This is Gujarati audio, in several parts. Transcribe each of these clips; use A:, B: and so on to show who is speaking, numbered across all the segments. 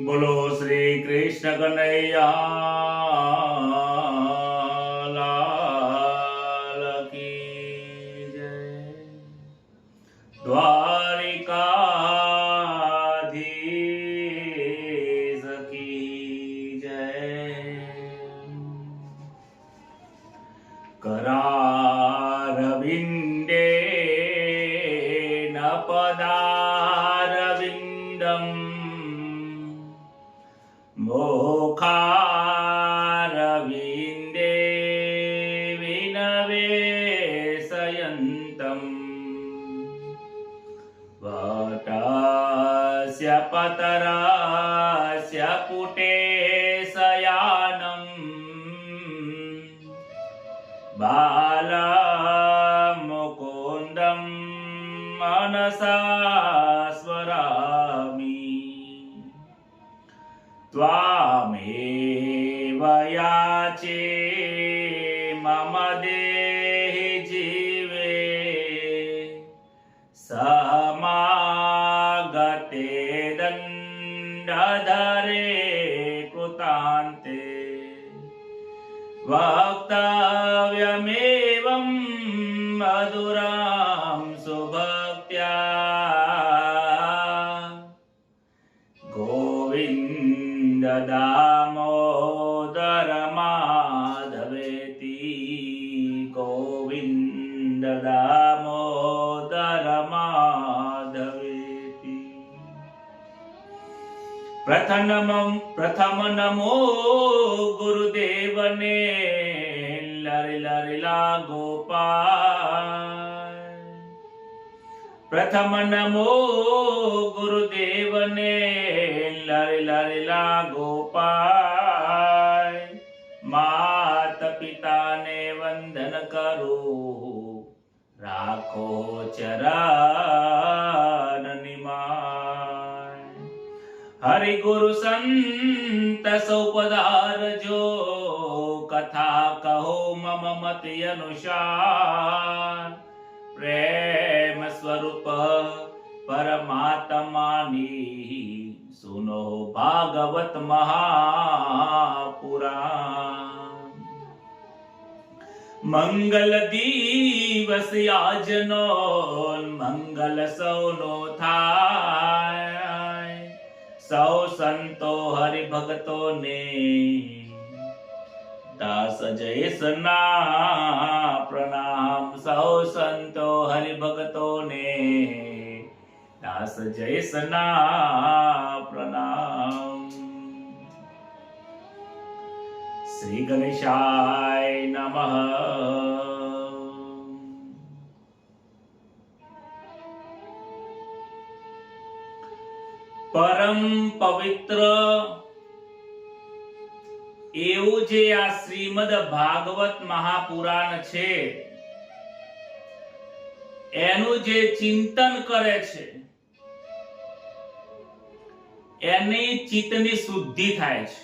A: બોલો શ્રી કૃષ્ણ કનૈયા લાલ કી જય। દ્વારિકાધીશ કી જય। करारविन्दे न पदारविन्दम् मोखारविन्दे विनवेशयन्तम् वटस्य पतरस्य पुटे शयानम् बालमुकुन्दं मनसा स्मरामि त्वामेव याचे मम देहि जीवे समागते दण्डधरे कृतान्ते वक्तव्यमेवं मधुरां सुभक्त्या गोविन्द दामोदर माधवेति गोविन्द दामोदर माधवेति। प्रथम नमो गुरुदेवने लरि लरि लागो पाय। प्रथम नमो गुरुदेवने लरि लरि लागो पाय। मात पिता ने वंदन करो राखो चरण निमाय। हरि गुरु संत सो पधारजो कथा कहो मम मति अनुसार। प्रेम स्वरूप परमात्मानी सुनो भागवत महापुराण। मंगल दिवस आजनो मंगल सौनो थाय। सौ संतो हरि भगतो ने दास जयसना प्रणाम। सौ संतो हरि भगतो ने दास जयसना प्रणाम। श्री गणेशाय नमः। परम पवित्र એવું જે આ શ્રીમદ ભાગવત મહાપુરાણ છે એનું જે ચિંતન કરે છે એની ચિત્તની શુદ્ધિ થાય છે।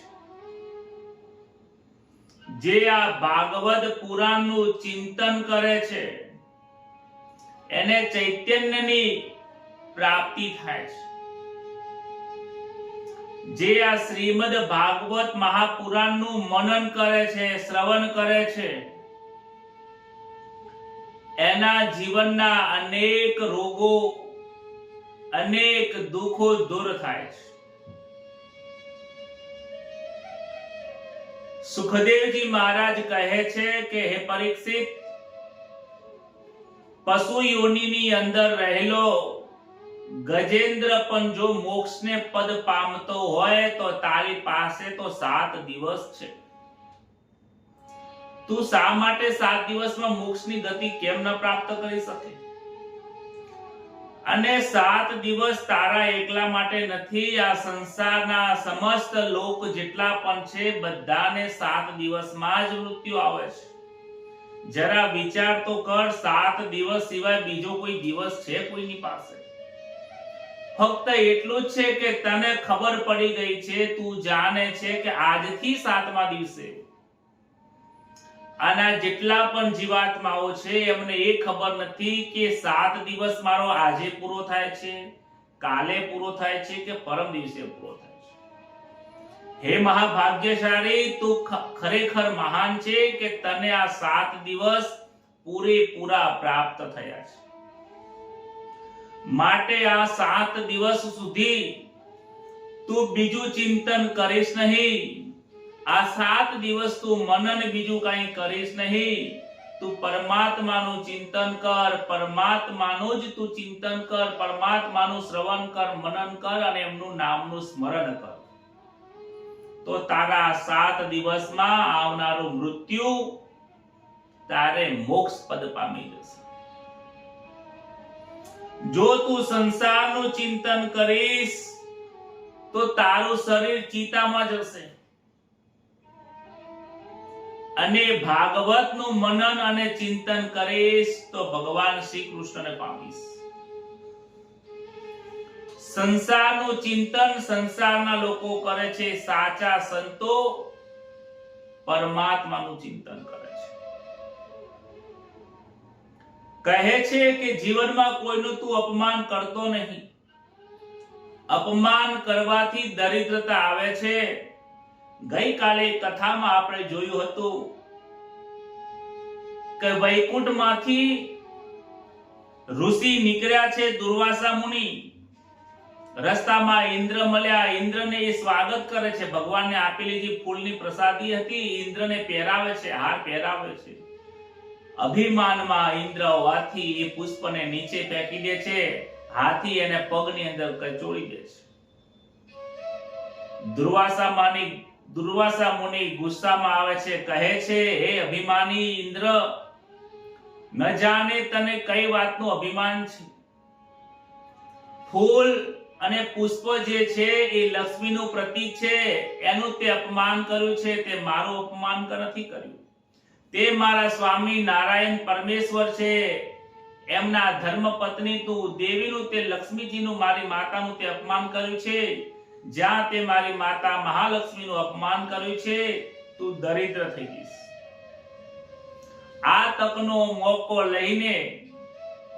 A: જે આ ભાગવત પુરાણનું ચિંતન કરે છે એને ચૈતન્યની પ્રાપ્તિ થાય છે। જે આ શ્રીમદ ભાગવત મહાપુરાણનું મનન કરે છે શ્રવણ કરે છે એના જીવનના અનેક રોગો અનેક દુઃખો દૂર થાય છે। સુખદેવજી મહારાજ કહે છે કે હે પરીક્ષિત, પશુ યોનિની અંદર રહેલો ગજેન્દ્ર પણ જો મોક્ષને પદ પામતો હોય તો તારી પાસે તો 7 દિવસ છે। તું શા માટે 7 દિવસમાં મોક્ષની ગતિ કેમ ન પ્રાપ્ત કરી શકે? અને 7 દિવસ તારા એકલા માટે નથી, આ સંસારના સમસ્ત લોક જેટલા પણ છે બધાને 7 દિવસમાં જ મૃત્યુ આવે છે। જરા વિચાર તો કર, 7 દિવસ સિવાય બીજો કોઈ દિવસ છે કોઈની પાસે? ફક્ત એટલું જ છે કે તને ખબર પડી ગઈ છે, તું જાણે છે કે આજથી 7મા દિવસે આના જેટલા પણ જીવાત્માઓ છે એમને એ ખબર નથી કે 7 દિવસ મારો આજે પૂરો થાય છે, કાલે પૂરો થાય છે કે પરમ દિવસે પૂરો થાય છે। હે મહાભાગ્યશાળી, તું ખરેખર મહાન છે કે તને આ 7 દિવસ પૂરેપૂરા પ્રાપ્ત થયા છે. માટે આ 7 દિવસ સુધી તું બીજું ચિંતન કરીશ નહીં. આ 7 દિવસ તું મનન બીજું કંઈ કરીશ નહીં. તું પરમાત્માનું ચિંતન કર, પરમાત્માનું જ તું ચિંતન કર, પરમાત્માનું શ્રવણ કર, મનન કર અને એમનું નામનું સ્મરણ કર. તો તારા 7 દિવસમાં આવનારું મૃત્યુ તારે મોક્ષ પદ પામી જશે. જો તું સંસારનું ચિંતન કરીશ તો તારું શરીર ચિતામાં જશે અને ભાગવતનું મનન અને ચિંતન કરીશ તો ભગવાન શ્રી કૃષ્ણને પામીશ. સંસારનું ચિંતન સંસારના લોકો કરે છે, સાચા સંતો પરમાત્માનું ચિંતન કરે છે. કહે છે કે જીવનમાં કોઈનું તું અપમાન કરતો નહીં. અપમાન કરવાથી દરિદ્રતા આવે છે. ગઈકાલે કથામાં આપણે જોયું હતું કે વૈકુંઠમાંથી ઋષિ નીકળ્યા છે, દુર્વાસા મુનિ. રસ્તામાં ઇન્દ્ર મળ્યા. ઇન્દ્રને એ સ્વાગત કરે છે. ભગવાનને આપેલી જે ફૂલની પ્રસાદી હતી ઇન્દ્રને પહેરાવે છે, હાર પહેરાવે છે. અભિમાનમાં ઇન્દ્ર હોવાથી એ પુષ્પને નીચે ફેંકી દે છે. હાથી એને પગની અંદર કચોડી દે છે. દુર્વાસા મુનિ ગુસ્સામાં આવે છે, કહે છે હે અભિમાની ઇન્દ્ર, ન જાણે તને કઈ વાતનું અભિમાન છે. ફૂલ અને પુષ્પ જે છે એ લક્ષ્મીનું પ્રતીક છે, એનું તે અપમાન કર્યું છે. તે મારું અપમાન નથી કર્યું. તે મારા સ્વામી નારાયણ પરમેશ્વર છે. એમના ધર્મપત્ની તું દેવીનું, તે લક્ષ્મીજીનું, મારી માતાનું તે અપમાન કર્યું છે. જ્યાં તે મારી માતા મહાલક્ષ્મીનું અપમાન કર્યું છે, તું દરિદ્ર થઈ જઈશ. આ તકનો મોકો લઈને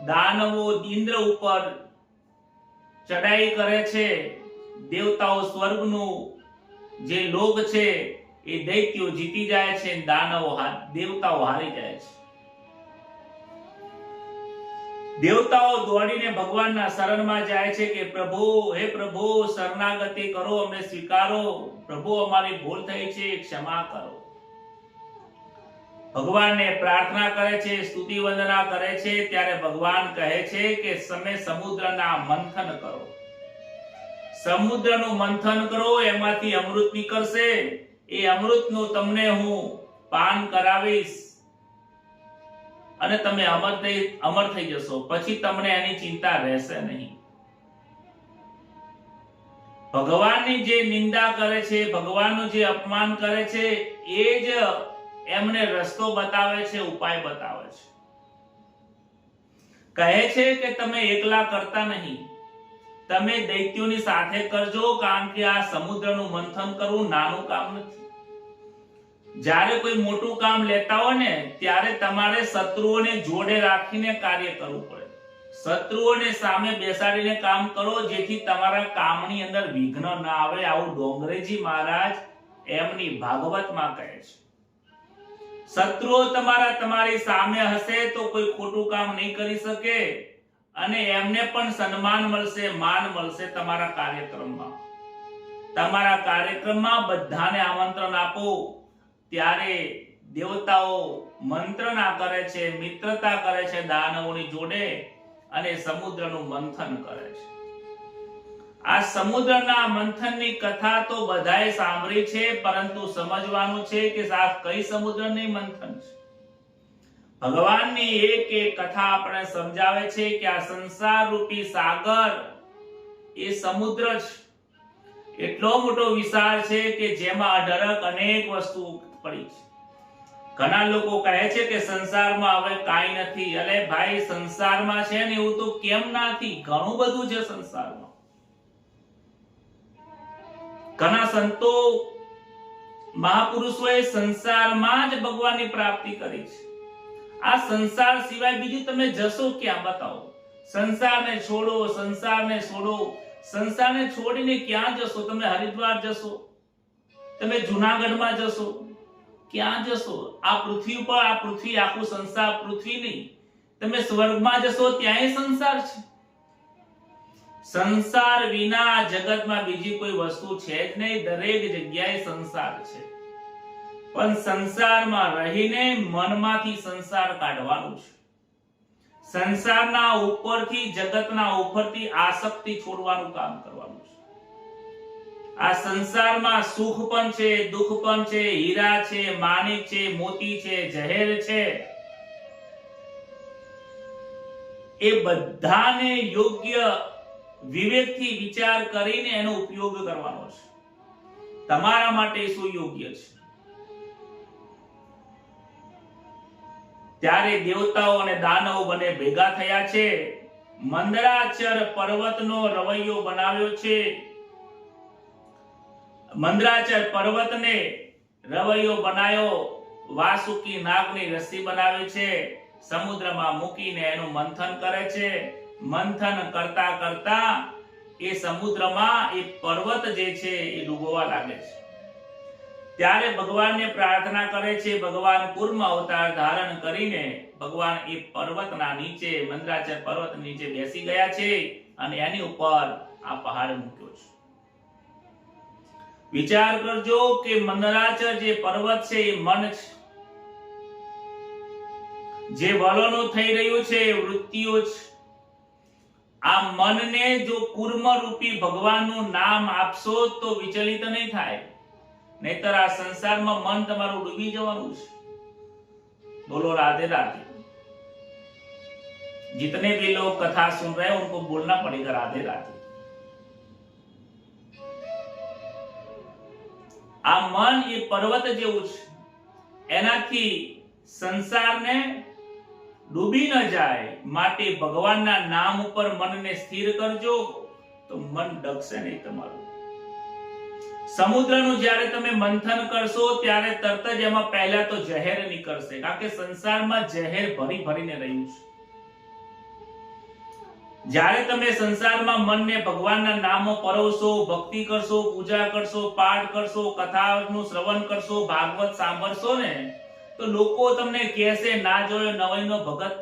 A: દાનવો ઇન્દ્ર ઉપર ચડાઈ કરે છે. દેવતાઓ સ્વર્ગનું જે લોક છે એ દૈત્યો જીતી જાય છે, દેવતાઓ હારી જાય છે. દેવતાઓ દોડીને ભગવાનના શરણમાં જાય છે કે પ્રભુ, હે પ્રભુ, શરણાગતિ કરો, અમને સ્વીકારો. પ્રભુ, અમારી ભૂલ થઈ છે, ક્ષમા કરો. ભગવાનને પ્રાર્થના કરે છે, સ્તુતિ વંદના કરે છે. ત્યારે ભગવાન કહે છે કે તમે સમુદ્રના મંથન કરો. સમુદ્રનું મંથન કરો, એમાંથી અમૃત નીકળશે. એ અમૃતનું તમને હું પાન કરાવીશ અને તમે અમર થઈ જશો. પછી તમને એની ચિંતા રહેશે નહીં. ભગવાનની જે નિંદા કરે છે, ભગવાનનું જે અપમાન કરે છે, એ જ એમને રસ્તો બતાવે છે, ઉપાય બતાવે છે. કહે છે કે તમે એકલા કરતા નહીં, તમે દૈત્યોની સાથે કરજો, કારણ કે આ સમુદ્રનું મંથન કરવું નાનું કામ નથી. જ્યારે કોઈ મોટું કામ લેતા હોય ને ત્યારે તમારે શત્રુઓને જોડે રાખીને કાર્ય કરવું પડે. શત્રુઓને સામે બેસાડીને કામ કરો, જેથી તમારા કામની અંદર વિઘ્ન ના આવે. આવું ડોંગરેજી મહારાજ એમની ભાગવતમાં કહે છે. શત્રુઓ તમારી સામે હશે તો કોઈ ખોટું કામ નહીં કરી શકે અને એમને પણ સન્માન મળશે, માન મળશે. તમારા કાર્યક્રમમાં બધાને આમંત્રણ આપો. ત્યારે દેવતાઓ મંત્રણા કરે છે, મિત્રતા કરે છે દાનવોની જોડે અને સમુદ્રનું મંથન કરે છે. આ સમુદ્રના મંથનની કથા તો બધાએ સાંભળી છે, પરંતુ સમજવાનું છે કે આ કઈ સમુદ્રની મંથન છે. ભગવાનની એક કથા આપણે સમજાવે છે કે આ સંસાર રૂપી સાગર એ સમુદ્ર છે. એટલો મોટો વિશાળ છે કે જેમાં અઢળક અનેક વસ્તુ પડી છે. ઘણા લોકો કહે છે કે સંસારમાં હવે કાંઈ નથી. અલે ભાઈ, સંસારમાં છે ને એવું તો કેમ નથી? ઘણું બધું છે સંસારમાં. ઘણા સંતો મહાપુરુષોએ સંસારમાં જ ભગવાનની પ્રાપ્તિ કરી છે. આ સંસાર સિવાય બીજું તમે જશો ક્યાં? બતાવો. સંસારને છોડો. સંસારને છોડીને ક્યાં જશો? તમે હરિદ્વાર જશો, તમે જુનાગઢમાં જશો, ક્યાં જશો, આ પૃથ્વી ઉપર, આ પૃથ્વી આખું સંસાર પૃથ્વી નહીં, તમે સ્વર્ગમાં જશો ત્યાંય સંસાર છે. સંસાર વિના જગતમાં બીજી કોઈ વસ્તુ છે જ નહીં. દરેક જગ્યાએ સંસાર છે, પણ સંસારમાં રહીને મનમાંથી સંસાર કાઢવાનું છે. સંસારના ઉપરથી, જગતના ઉપરથી આસક્તિ છોડવાનું કામ કરવાનું છે. આ સંસારમાં સુખ પણ છે, દુઃખ પણ છે, હીરા છે, માણિક છે, મોતી છે, ઝેર છે, એ બધાને યોગ્ય વિવેકથી વિચાર કરીને એનો ઉપયોગ કરવાનો છે. તમારા માટે શું યોગ્ય છે. ત્યારે દેવતાઓ અને દાનવો બંને ભેગા થયા છે. મંદરાચર પર્વતનો રવૈયો બનાવ્યો છે. મંદરાચર પર્વતને રવૈયો બનાવ્યો, વાસુકી નાગની રસ્સી બનાવી છે, સમુદ્રમાં મૂકીને એનું મંથન કરે છે. મંથન કરતા કરતા એ સમુદ્રમાં એ પર્વત જે છે એ ડૂબવા લાગે છે. ત્યારે ભગવાનને પ્રાર્થના કરે છે. ભગવાન કૂર્મ અવતાર ધારણ કરીને ભગવાન એ પર્વતના નીચે, મંદરાચર પર્વત નીચે બેસી ગયા છે અને એની ઉપર આ પહાડ મૂક્યો છે. વિચાર કરજો કે મંદરાચર જે પર્વત છે એ મન છે. જે વલણો થઈ રહ્યું છે એ વૃત્તિઓ છે. આ મનને જો કૂર્મ રૂપી ભગવાનનું નામ આપશો તો વિચલિત નહીં થાય, નહીતર આ સંસારમાં મન તમારું ડૂબી જવાનું છે. બોલો राधे राधे. जितने भी लोग कथा सुन रहे हैं उनको बोलना पड़ेगा राधे राधे. આ મન એ પર્વત જેવું છે, એનાથી સંસારને ડૂબી ન જાય માટે ભગવાનના નામ ઉપર મનને સ્થિર કરજો તો મન ડગશે નહીં તમારું. સમુદ્રનું જ્યારે તમે મંથન કરશો ત્યારે તરત જ એમાં પહેલા તો ઝેર નીકળશે, કારણ કે સંસારમાં ઝેર ભરી ભરીને રહ્યું છે. જ્યારે તમે સંસારમાં મનને ભગવાનના નામો પરોશો, ભક્તિ કરશો, પૂજા કરશો, પાઠ કરશો, કથાનું શ્રવણ કરશો, ભાગવત સાંભળશો ને, તો લોકો તમને કહેશે ના જોયો નવાઈનો ભગત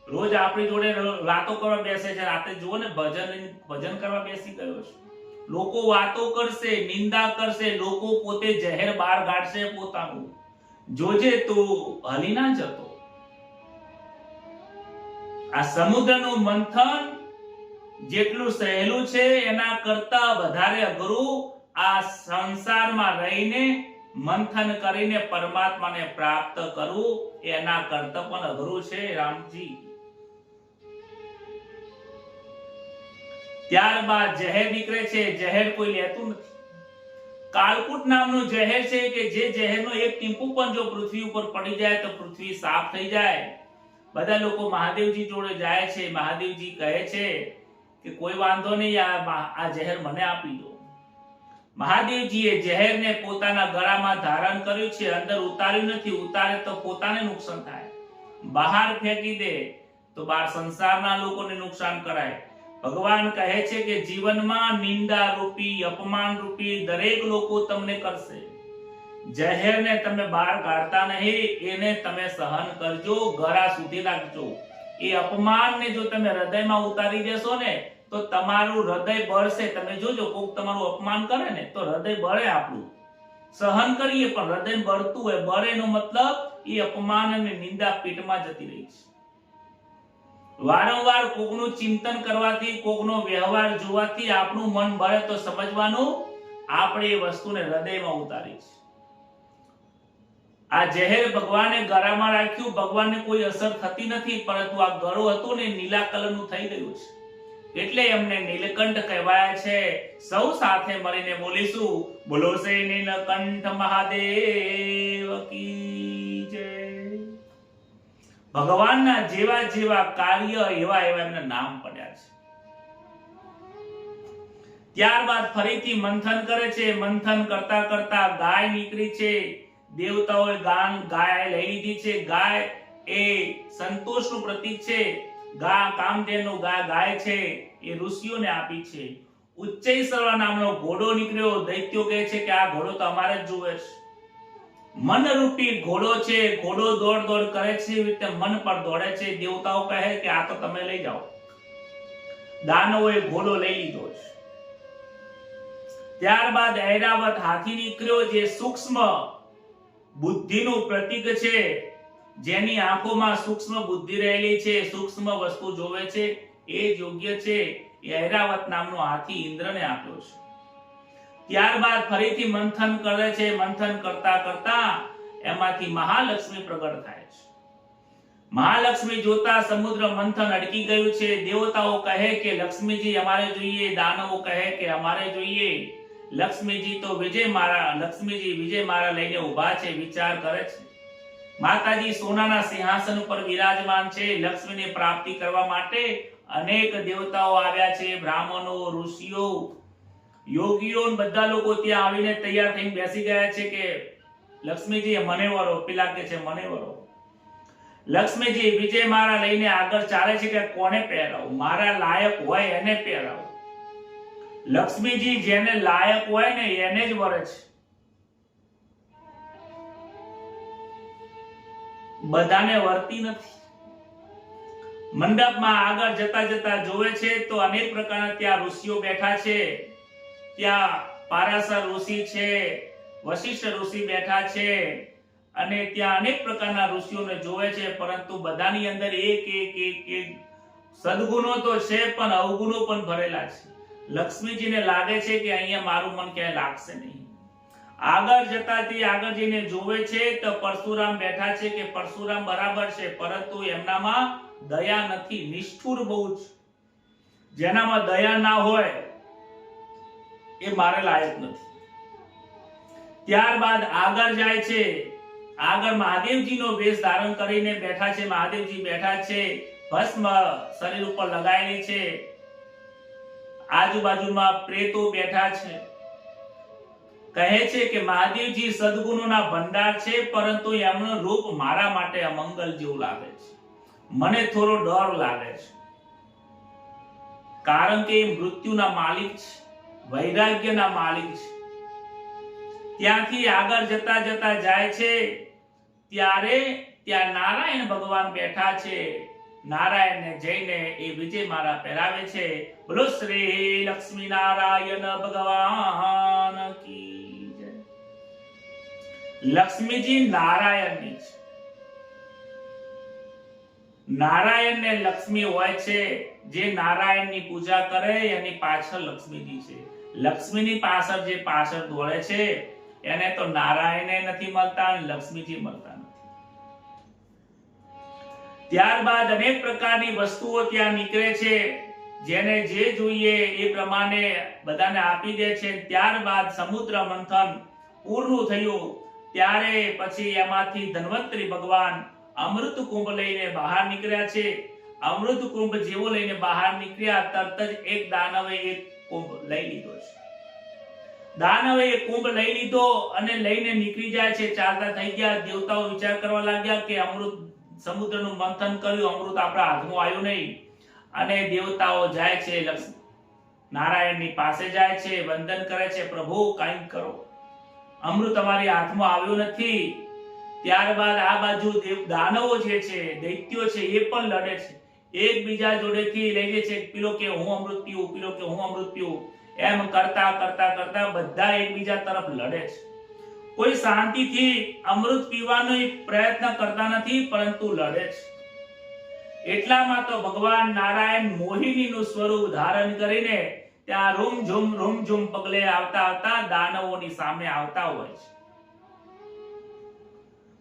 A: રોજ આપણી જોડે વાતો કરવા બેસે છે, રાતે જુઓ ને ભજન કરવા બેસી ગયો છે. લોકો વાતો કરશે, નિંદા કરશે, લોકો પોતે ઝેર બહાર કાઢશે પોતાનું. જોજે તું હલી ના જતો. આ સમુદ્રનું મંથન જેટલું સહેલું છે એના કરતા વધારે અઘરું આ સંસારમાં રહીને મંથન કરીને પરમાત્માને પ્રાપ્ત કરવું, એના કરતા પણ અઘરું છે રામજી. ત્યારબાદ ઝેર નીકળે છે. ઝેર કોઈ લેતું નથી. કાલકૂટ નામનું ઝેર છે કે જે ઝેરનો એક ટીપું પણ જો પૃથ્વી ઉપર પડી જાય તો પૃથ્વી સાફ થઈ જાય. બધા લોકો મહાદેવજી જોડે જાય છે. મહાદેવજી કહે છે કે કોઈ વાંધો નહીં, આ ઝેર મને આપી દો. મહાદેવજીએ ઝેરને પોતાના ગળામાં ધારણ કર્યું છે, અંદર ઉતાર્યું નથી. ઉતારે તો પોતાને નુકસાન થાય, બહાર ફેંકી દે તો બહાર સંસારના લોકોને નુકસાન કરાય. ભગવાન કહે છે કે જીવનમાં નિંદા રૂપી, અપમાન રૂપી દરેક લોકો તમને કરશે. ઝેરને તમે બહાર કાઢતા નહીં, એને તમે સહન કરજો, ગળા સુધી રાખજો. એ અપમાનને જો તમે હૃદયમાં ઉતારી દેશો ને તો તમારું હૃદય બળશે. તમે જોજો કોક તમારું અપમાન કરે ને તો હૃદય બળે. આપણું સહન કરીએ પણ હૃદય બળતું હોય. બળેનો મતલબ એ અપમાન અને નિંદા પેટમાં જતી રહી છે. વારંવાર કોકનું ચિંતન કરવાથી, કોકનો વ્યવહાર જોવાથી આપણું મન બળે તો સમજવાનું આપણે એ વસ્તુને હૃદયમાં ઉતારી છે. આ ઝેર ભગવાને ગળામાં રાખ્યું, ભગવાનને કોઈ અસર થતી નથી, પરંતુ આ ગળો હતો ને નીલા કલરનું થઈ ગયું છે, એટલે એમને નીલકંઠ કહેવાય છે. સૌ સાથે મળીને બોલીશું, બોલો શ્રી નીલકંઠ મહાદેવ કી જય. ભગવાનના જેવા જેવા કાર્ય એવા એવા એમના નામ પડ્યા છે. ત્યારબાદ ફરીથી મંથન કરે છે. મંથન કરતા કરતા ગાય નીકળી છે. દેવતાઓએ ગાય લઈ લીધી છે. ગાય એ સંતોષનું પ્રતીક છે. કામધેનુ ગાય છે એ ઋષિઓને આપી છે. ઉચ્ચૈસર્વ નામનો ઘોડો નીકળ્યો. દૈત્યો કહે છે કે આ ઘોડો તો અમારે જ જુએ છે. મનરૂપી ઘોડો છે, ઘોડો દોડ દોડ કરે છે, એવી રીતે મન પર દોડે છે. દેવતાઓ કહે કે આ તો તમે લઈ જાઓ. દાનવોએ ઘોડો લઈ લીધો છે. ત્યારબાદ ઐરાવત હાથી નીકળ્યો, જે સૂક્ષ્મ બુદ્ધિનું પ્રતીક છે, જેની આંખોમાં સૂક્ષ્મ બુદ્ધિ રહેલી છે, સૂક્ષ્મ વસ્તુ જોવે છે, એ જ યોગ્ય છે. એ ઐરાવત નામનો હાથી ઇન્દ્રને આપ્યો છે. ત્યારબાદ ફરીથી મંથન કરે છે. મંથન કરતા કરતા એમાંથી મહાલક્ષ્મી પ્રગટ થાય છે. મહાલક્ષ્મી જોતા સમુદ્ર મંથન અટકી ગયું છે. દેવતાઓ કહે કે લક્ષ્મીજી અમારે જોઈએ, દાનવો કહે કે અમારે જોઈએ. લક્ષ્મીજી તો લક્ષ્મીજી વિજય મારા લઈને ઊભા છે, વિચાર કરે છે. માતાજી સોનાના સિંહાસન ઉપર વિરાજમાન છે. લક્ષ્મીની પ્રાપ્તિ કરવા માટે અનેક દેવતાઓ આવ્યા છે, બ્રાહ્મણો, ઋષિઓ, યોગીઓ, બધા લોકો ત્યાં આવીને તૈયાર થઈને બેસી ગયા છે કે લક્ષ્મીજી મને વરો. પેલા કે છે મને વરો. લક્ષ્મીજી વિજય મારા લઈને આગળ ચાલે છે કે કોને પહેરાવું, મારા લાયક હોય એને પહેરાવું. લક્ષ્મીજી જેને લાયક હોય ને એને જ વરે છે. બધાને વરતી નથી. મંડપમાં આગળ જતા જતા જોવે છે તો અનેક પ્રકારના ત્યાં ઋષિઓ બેઠા છે. ત્યાં પારાશર ઋષિ છે, વશિષ્ઠ ઋષિ બેઠા છે, અને ત્યાં અનેક પ્રકારના ઋષિઓને જોવે છે. પરંતુ બધાની અંદર એક સદગુણો તો છે, પણ અવગુણો પણ ભરેલા છે. લક્ષ્મીજીને લાગે છે કે અહીંયા મારું મન ક્યાંય લાગશે નહીં. આગળ જઈને જોવે છે તો પરશુરામ બેઠા છે કે પરશુરામ બરાબર છે, પરંતુ એમનામાં દયા નથી, નિષ્ઠુર બહુ છે. જેનામાં દયા ના હોય એ મારે લાયક નથી. ત્યારબાદ આગળ જાય છે. આગળ મહાદેવજીનો વેશ ધારણ કરીને બેઠા છે. મહાદેવજી બેઠા છે, ભસ્મ શરીર ઉપર લગાવેલી છે. આજુબાજુમાં પ્રેતો બેઠા છે. કહે છે કે મહાદેવજી સદગુણોના ભંડાર છે, પરંતુ એમનું રૂપ મારા માટે અમંગલ જેવું લાગે છે. મને થોડો ડર લાગે છે, કારણ કે એ મૃત્યુના માલિક છે, વૈરાગ્યના માલિક છે. ત્યાંથી આગળ જતા જતા જાય છે ત્યારે ત્યાં નારાયણ ભગવાન બેઠા છે. નારાયણને જઈને એ વિજય માળા પહેરાવે છે. બોલો શ્રી લક્ષ્મી નારાયણ ભગવાન કી જય. લક્ષ્મીજી નારાયણની છે. નારાયણ ને લક્ષ્મી હોય છે. જે નારાયણની પૂજા કરે એની પાછળ લક્ષ્મીજી છે. લક્ષ્મીની પાછળ જે પાછળ દોડે છે એને તો નારાયણે નથી મળતા અને લક્ષ્મીજી મળતા નથી. ત્યારબાદ અનેક પ્રકારની વસ્તુઓ ત્યાં નીકળે છે. જેને જે જોઈએ એ પ્રમાણે બધાને આપી દે છે. ત્યારબાદ સમુદ્ર મંથન પૂર્ણ થયું ત્યારે પછી એમાંથી ધન્વંતરી ભગવાન અમૃત કુંભ લઈને બહાર નીકળ્યા છે. અમૃત કુંભ જેવો લઈને બહાર નીકળ્યા તરત જ એક દાનવે એક કુંભ લઈ લીધો છે. દાનવે એક કુંભ લઈ લીધો અને લઈને નીકળી જાય છે. ચાલતા થઈ ગયા. દેવતાઓ વિચાર કરવા લાગ્યા કે અમૃત સમુદ્રનું મંથન કર્યું, અમૃત આપણા હાથમાં આવ્યું નહીં. અને દેવતાઓ જાય છે, નારાયણની પાસે જાય છે, વંદન કરે છે, પ્રભુ કંઈક કરો, અમૃત અમારી હાથમાં આવ્યું નથી. ત્યારબાદ આ બાજુ દાનવો જે છે, દૈત્યો છે, એ પણ લડે છે. એકબીજા જોડેથી લઈ છે. પેલો કે હું અમૃત પીવું, પેલો કે હું અમૃત પીવું. એમ કરતા કરતા કરતા બધા એકબીજા તરફ લડે છે. કોઈ શાંતિથી અમૃત પીવાનો પ્રયત્ન કરતા નથી, પરંતુ લડે છે. એટલામાં તો ભગવાન નારાયણ મોહિનીનું સ્વરૂપ ધારણ કરીને ત્યાં રૂમઝુમ પગલે આવતા દાનવોની સામે આવતા હોય છે.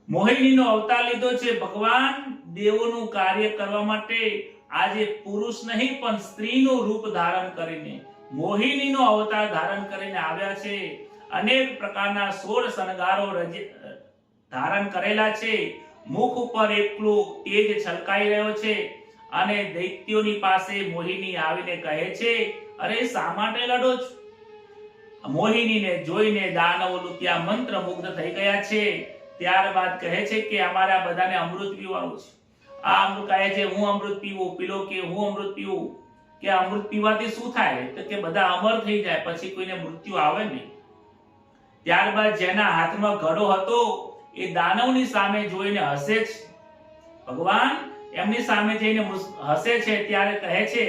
A: મોહિનીનો અવતાર લીધો છે. ભગવાન દેવોનું કાર્ય કરવા માટે આજે પુરુષ નહીં પણ સ્ત્રીનું રૂપ ધારણ કરીને મોહિનીનો અવતાર ધારણ કરીને આવ્યા છે. અનેક પ્રકારના 16 શણગારો ધારણ કરેલા છે. મુખ ઉપર એકલું તેજ છલકાઈ રહ્યો છે. અને દૈત્યોની પાસે મોહિની આવીને કહે છે, અરે શા માટે લડો છો? મોહિનીને જોઈને દાનવો ત્યાં મંત્રમુગ્ધ થઈ ગયા છે. ત્યારબાદ કહે છે કે અમારા બધાને અમૃત પીવાનું છે. આ અમૃત કહે છે હું અમૃત પીવું, પેલો કે હું અમૃત પીવું, કે અમૃત પીવાથી શું થાય? તો કે બધા અમર થઈ જાય, પછી કોઈને મૃત્યુ આવે નહીં. ત્યારબાદ જેના હાથમાં ઘડો હતો એ દાનવની સામે જોઈને હસે છે. ભગવાન એમની સામે જઈને હસે છે. ત્યારે કહે છે,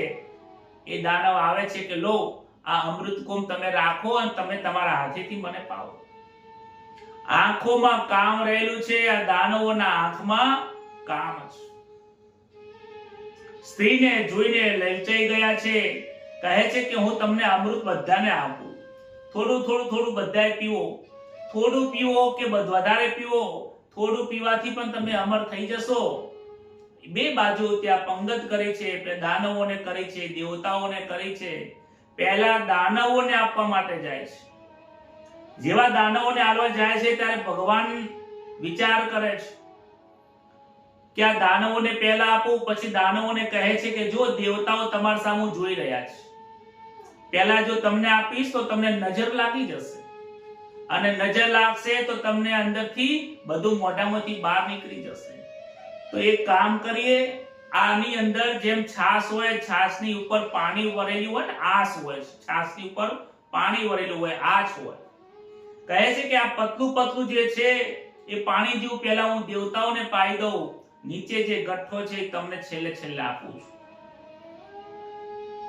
A: એ દાનવ આવે છે કે લો, આ અમૃત કુંભ તમે રાખો અને તમે તમારા હાથેથી મને પાવો. આંખોમાં કામ રહેલું છે. આ દાનવોના આંખમાં કામ છે. સ્ત્રીને જોઈને લલચાઈ ગયા છે. કહે છે કે હું તમને અમૃત બધાને આપું, થોડું થોડું થોડું બધાએ પીવો, થોડું પીવો કે વધારે પીવો, થોડું પીવાથી પણ તમે અમર થઈ જશો. બે બાજુ ત્યાં પંગત કરી છે, દાનવોને કરી છે, દેવતાઓને કરી છે. પહેલા દાનવોને આપવા માટે જાય છે. જેવા દાનવોને આલવા જાય છે ત્યારે ભગવાન વિચાર કરે છે કે આ દાનવોને પહેલા આપું, પછી દાનવોને કહે છે કે જો દેવતાઓ તમારા સામે જોઈ રહ્યા છે, પહેલા જો તમને આપીશ તો તમને નજર લાગી જશે, અને નજર લાગશે તો તમને અંદરથી બધું મોઢામાંથી બહાર નીકળી જશે. તો એક કામ કરીએ, આની અંદર જેમ છાશ હોય, છાશની ઉપર પાણી વરેલું હોય ને, આસ હોય, છાશની ઉપર પાણી વરેલું હોય, આછ હોય. કહે છે કે આ પતલું પતલું જે છે એ પાણી જેવું પહેલા હું દેવતાઓને પાઈ દઉં, નીચે જે ગઠ્ઠો છે એ તમને છેલ્લે છેલ્લે આપું છું,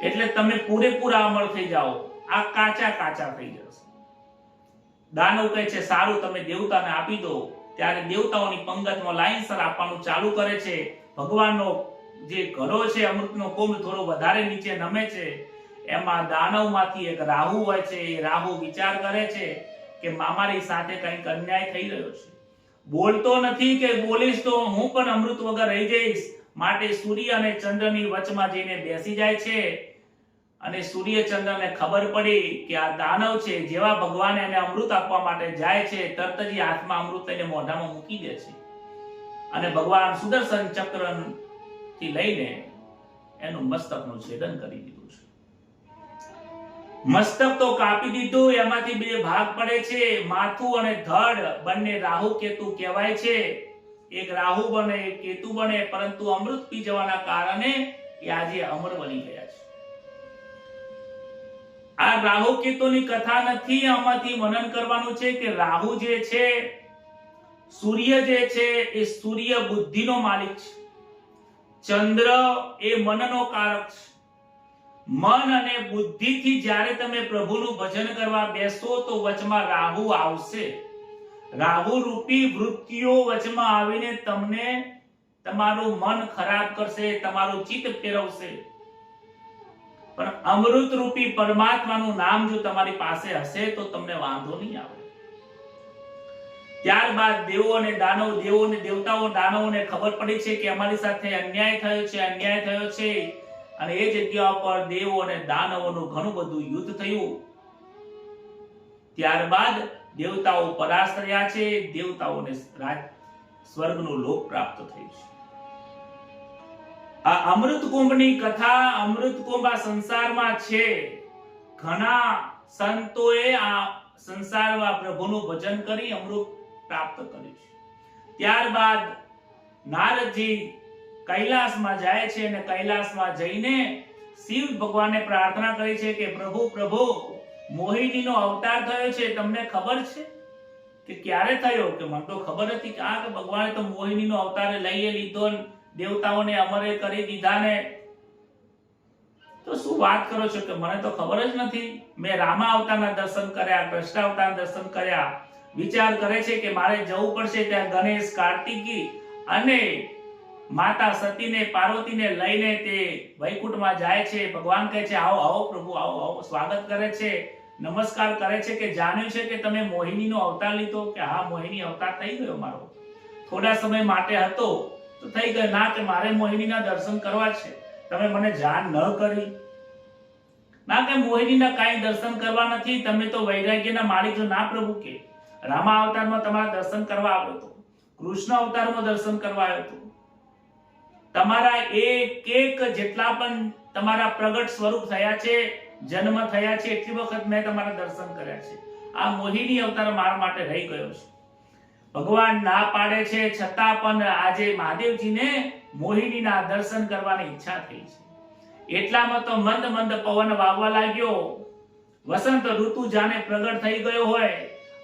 A: એટલે તમે પૂરેપૂરા અમર થઈ જાઓ. આ કાચા કાચા થઈ જશે. દાનવ કહે છે સારું, તમે દેવતાને આપી દો. ત્યારે દેવતાઓની પંગતમાં લાઈનસર આપવાનું ચાલુ કરે છે. ભગવાનનો જે ઘડો છે, અમૃતનો કુંભ થોડો વધારે નીચે નમે છે. એમાં દાનવમાંથી એક રાહુ હોય છે. એ રાહુ વિચાર કરે છે કે મામારી સાથે કંઈક અન્યાય થઈ રહ્યો છે. બોલતો નથી કે બોલીશ તો હું પણ અમૃત વગર રહી જઈશ, માટે સૂર્ય અને ચંદ્રની વચમાં જઈને બેસી જાય છે. અને સૂર્ય ચંદ્રને ખબર પડી કે આ દાનવ છે. જેવા ભગવાન એને અમૃત આપવા માટે જાય છે, તરત જ હાથમાં અમૃત લઈને મોઢામાં મૂકી દે છે. અને ભગવાન સુદર્શન ચક્ર થી લઈને એનું મસ્તકનું છેદન કરી દીધું છે. મસ્તક તો કાપી દીધું, એમાંથી બે ભાગ પડે છે. માથું અને ધડ બંને રાહુ કેતુ કહેવાય છે. એક રાહુ બને, એક કેતુ બને, પરંતુ અમૃત પી જવાના કારણે એ આજે અમર બની ગયા છે. આ રાહુ કેતુની કથા નથી, આમાંથી મનન કરવાનું છે કે રાહુ જે છે, સૂર્ય જે છે એ સૂર્ય બુદ્ધિનો માલિક છે. ચંદ્ર એ મનનો કારક છે. મન અને બુદ્ધિથી જ્યારે તમે પ્રભુનું ભજન કરવા બેસો તો વચમાં રાહુ આવશે. રાહુ રૂપી વૃત્તિઓ વચમાં આવીને તમને તમારું મન ખરાબ કરશે, તમારું ચિત્ત ફેરવશે. પણ અમૃત રૂપી પરમાત્માનું નામ જો તમારી પાસે હશે તો તમને વાંધો નહીં આવે. ત્યારબાદ દેવો અને દાનવ, દેવો અને દેવતાઓ દાનવોને ખબર પડી છે કે અમારી સાથે અન્યાય થયો છે, અન્યાય થયો છે. અને એ જગ્યા પર દેવો અને દાનવોનું ઘણું બધું યુદ્ધ થયું. ત્યારબાદ દેવતાઓ પરાસ્ત થયા છે. દેવતાઓને સ્વર્ગનું લોક પ્રાપ્ત થયું છે. આ અમૃત કુંભની કથા, અમૃત કુંભ આ સંસારમાં છે. ઘણા સંતોએ આ સંસારમાં પ્રભુનું ભજન કરી અમૃત પ્રાપ્ત કર્યું છે. ત્યારબાદ નારદજી કૈલાસમાં જાય છે અને કૈલાસમાં જઈને શિવ ભગવાનને પ્રાર્થના કરી છે કે પ્રભુ પ્રભુ મોહિનીનો અવતાર થયો છે, તમને ખબર છે? કે ક્યારે થયો? કે મને તો ખબર હતી કે આ ભગવાને તો મોહિનીનો અવતાર લઈ લીધો, દેવતાઓને અમરે કરી દીધા ને. તો શું વાત કરો છો કે મને તો ખબર જ નથી. મેં રામા અવતારના દર્શન કર્યા, કૃષ્ણ અવતારના દર્શન કર્યા. વિચાર કરે છે કે મારે જવું પડશે ત્યાં ગણેશ, કાર્તિકી અને માતા સતીને, પાર્વતીને લઈને તે વૈકુંઠમાં જાય છે. ભગવાન કહે છે આવો આવો પ્રભુ, આવો આવો. સ્વાગત કરે છે, નમસ્કાર કરે છે કે જાણ્યું છે કે તમે મોહિનીનો અવતાર લીધો? કે હા, મોહિની અવતાર થઈ ગયો મારો. થોડા સમય માટે હતો તો થઈ ગયો. ના, કે મારે મોહિનીના દર્શન કરવા છે, તમે મને જાણ ન કરી. ના, કે મોહિનીના કાંઈ દર્શન કરવા નથી, તમે તો વૈરાગ્યના માલિક છો. ના પ્રભુ, કે રામા અવતારમાં તમારા દર્શન કરવા આવ્યો હતો, કૃષ્ણ અવતારમાં દર્શન કરવા આવ્યો હતો. તમારા એક એક જેટલા પણ તમારા પ્રગટ સ્વરૂપ થયા છે, જન્મ થયા છે, એટલી વખત મેં તમારા દર્શન કર્યા છે. આ મોહિની અવતાર મારા માટે રહી ગયો છે. ભગવાન ના પાડે છે છતાં પણ આજે મહાદેવજીને મોહિનીના દર્શન કરવાની ઈચ્છા થઈ છે. એટલામાં તો મંદ મંદ પવન વાવવા લાગ્યો. વસંત ઋતુ જાણે પ્રગટ થઈ ગયો હોય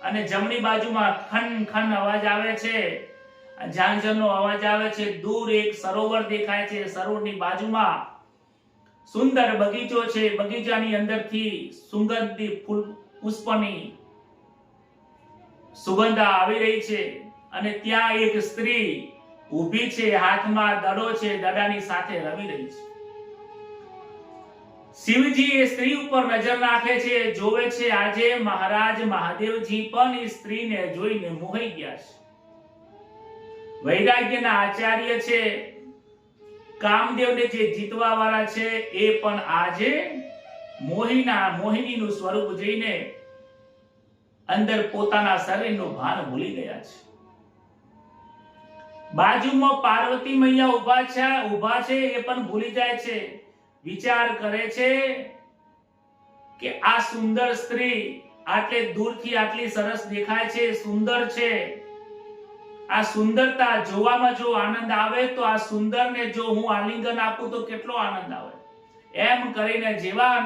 A: અને જમણી બાજુમાં ખન ખન અવાજ આવે છે, ઝાંઝરનો અવાજ આવે છે. દૂર એક સરોવર દેખાય છે. સરોવરની બાજુમાં સુંદર બગીચો છે. બગીચાની અંદરથી સુગંધી ફૂલ પુષ્પની સુગંધ આવી રહી છે અને ત્યાં એક સ્ત્રી ઊભી છે, હાથમાં દડો છે, દડાની સાથે રમી રહી છે. શિવજી એ સ્ત્રી ઉપર નજર નાખે છે, જોવે છે. આજે મહારાજ મહાદેવજી પણ એ સ્ત્રીને જોઈને મોહાઈ ગયા છે. વૈરાગ્યના આચાર્ય છે, કામદેવને જે જીતવા વાળા છે, એ પણ આજે મોહિનીનું સ્વરૂપ જોઈને અંદર પોતાના શરીરનું ભાન ભૂલી ગયા છે. બાજુમાં પાર્વતી મૈયા ઊભા છે, એ પણ ભૂલી જાય છે. વિચાર કરે છે કે આ સુંદર સ્ત્રી આટલે દૂરથી આટલી સરસ દેખાય છે, સુંદર છે. આ સુંદરતા જોવામાં જો આનંદ આવે તો આ સુંદરને જો હું આલિંગન આપું તો કેટલો આનંદ આવે. એમ કરીને જેવા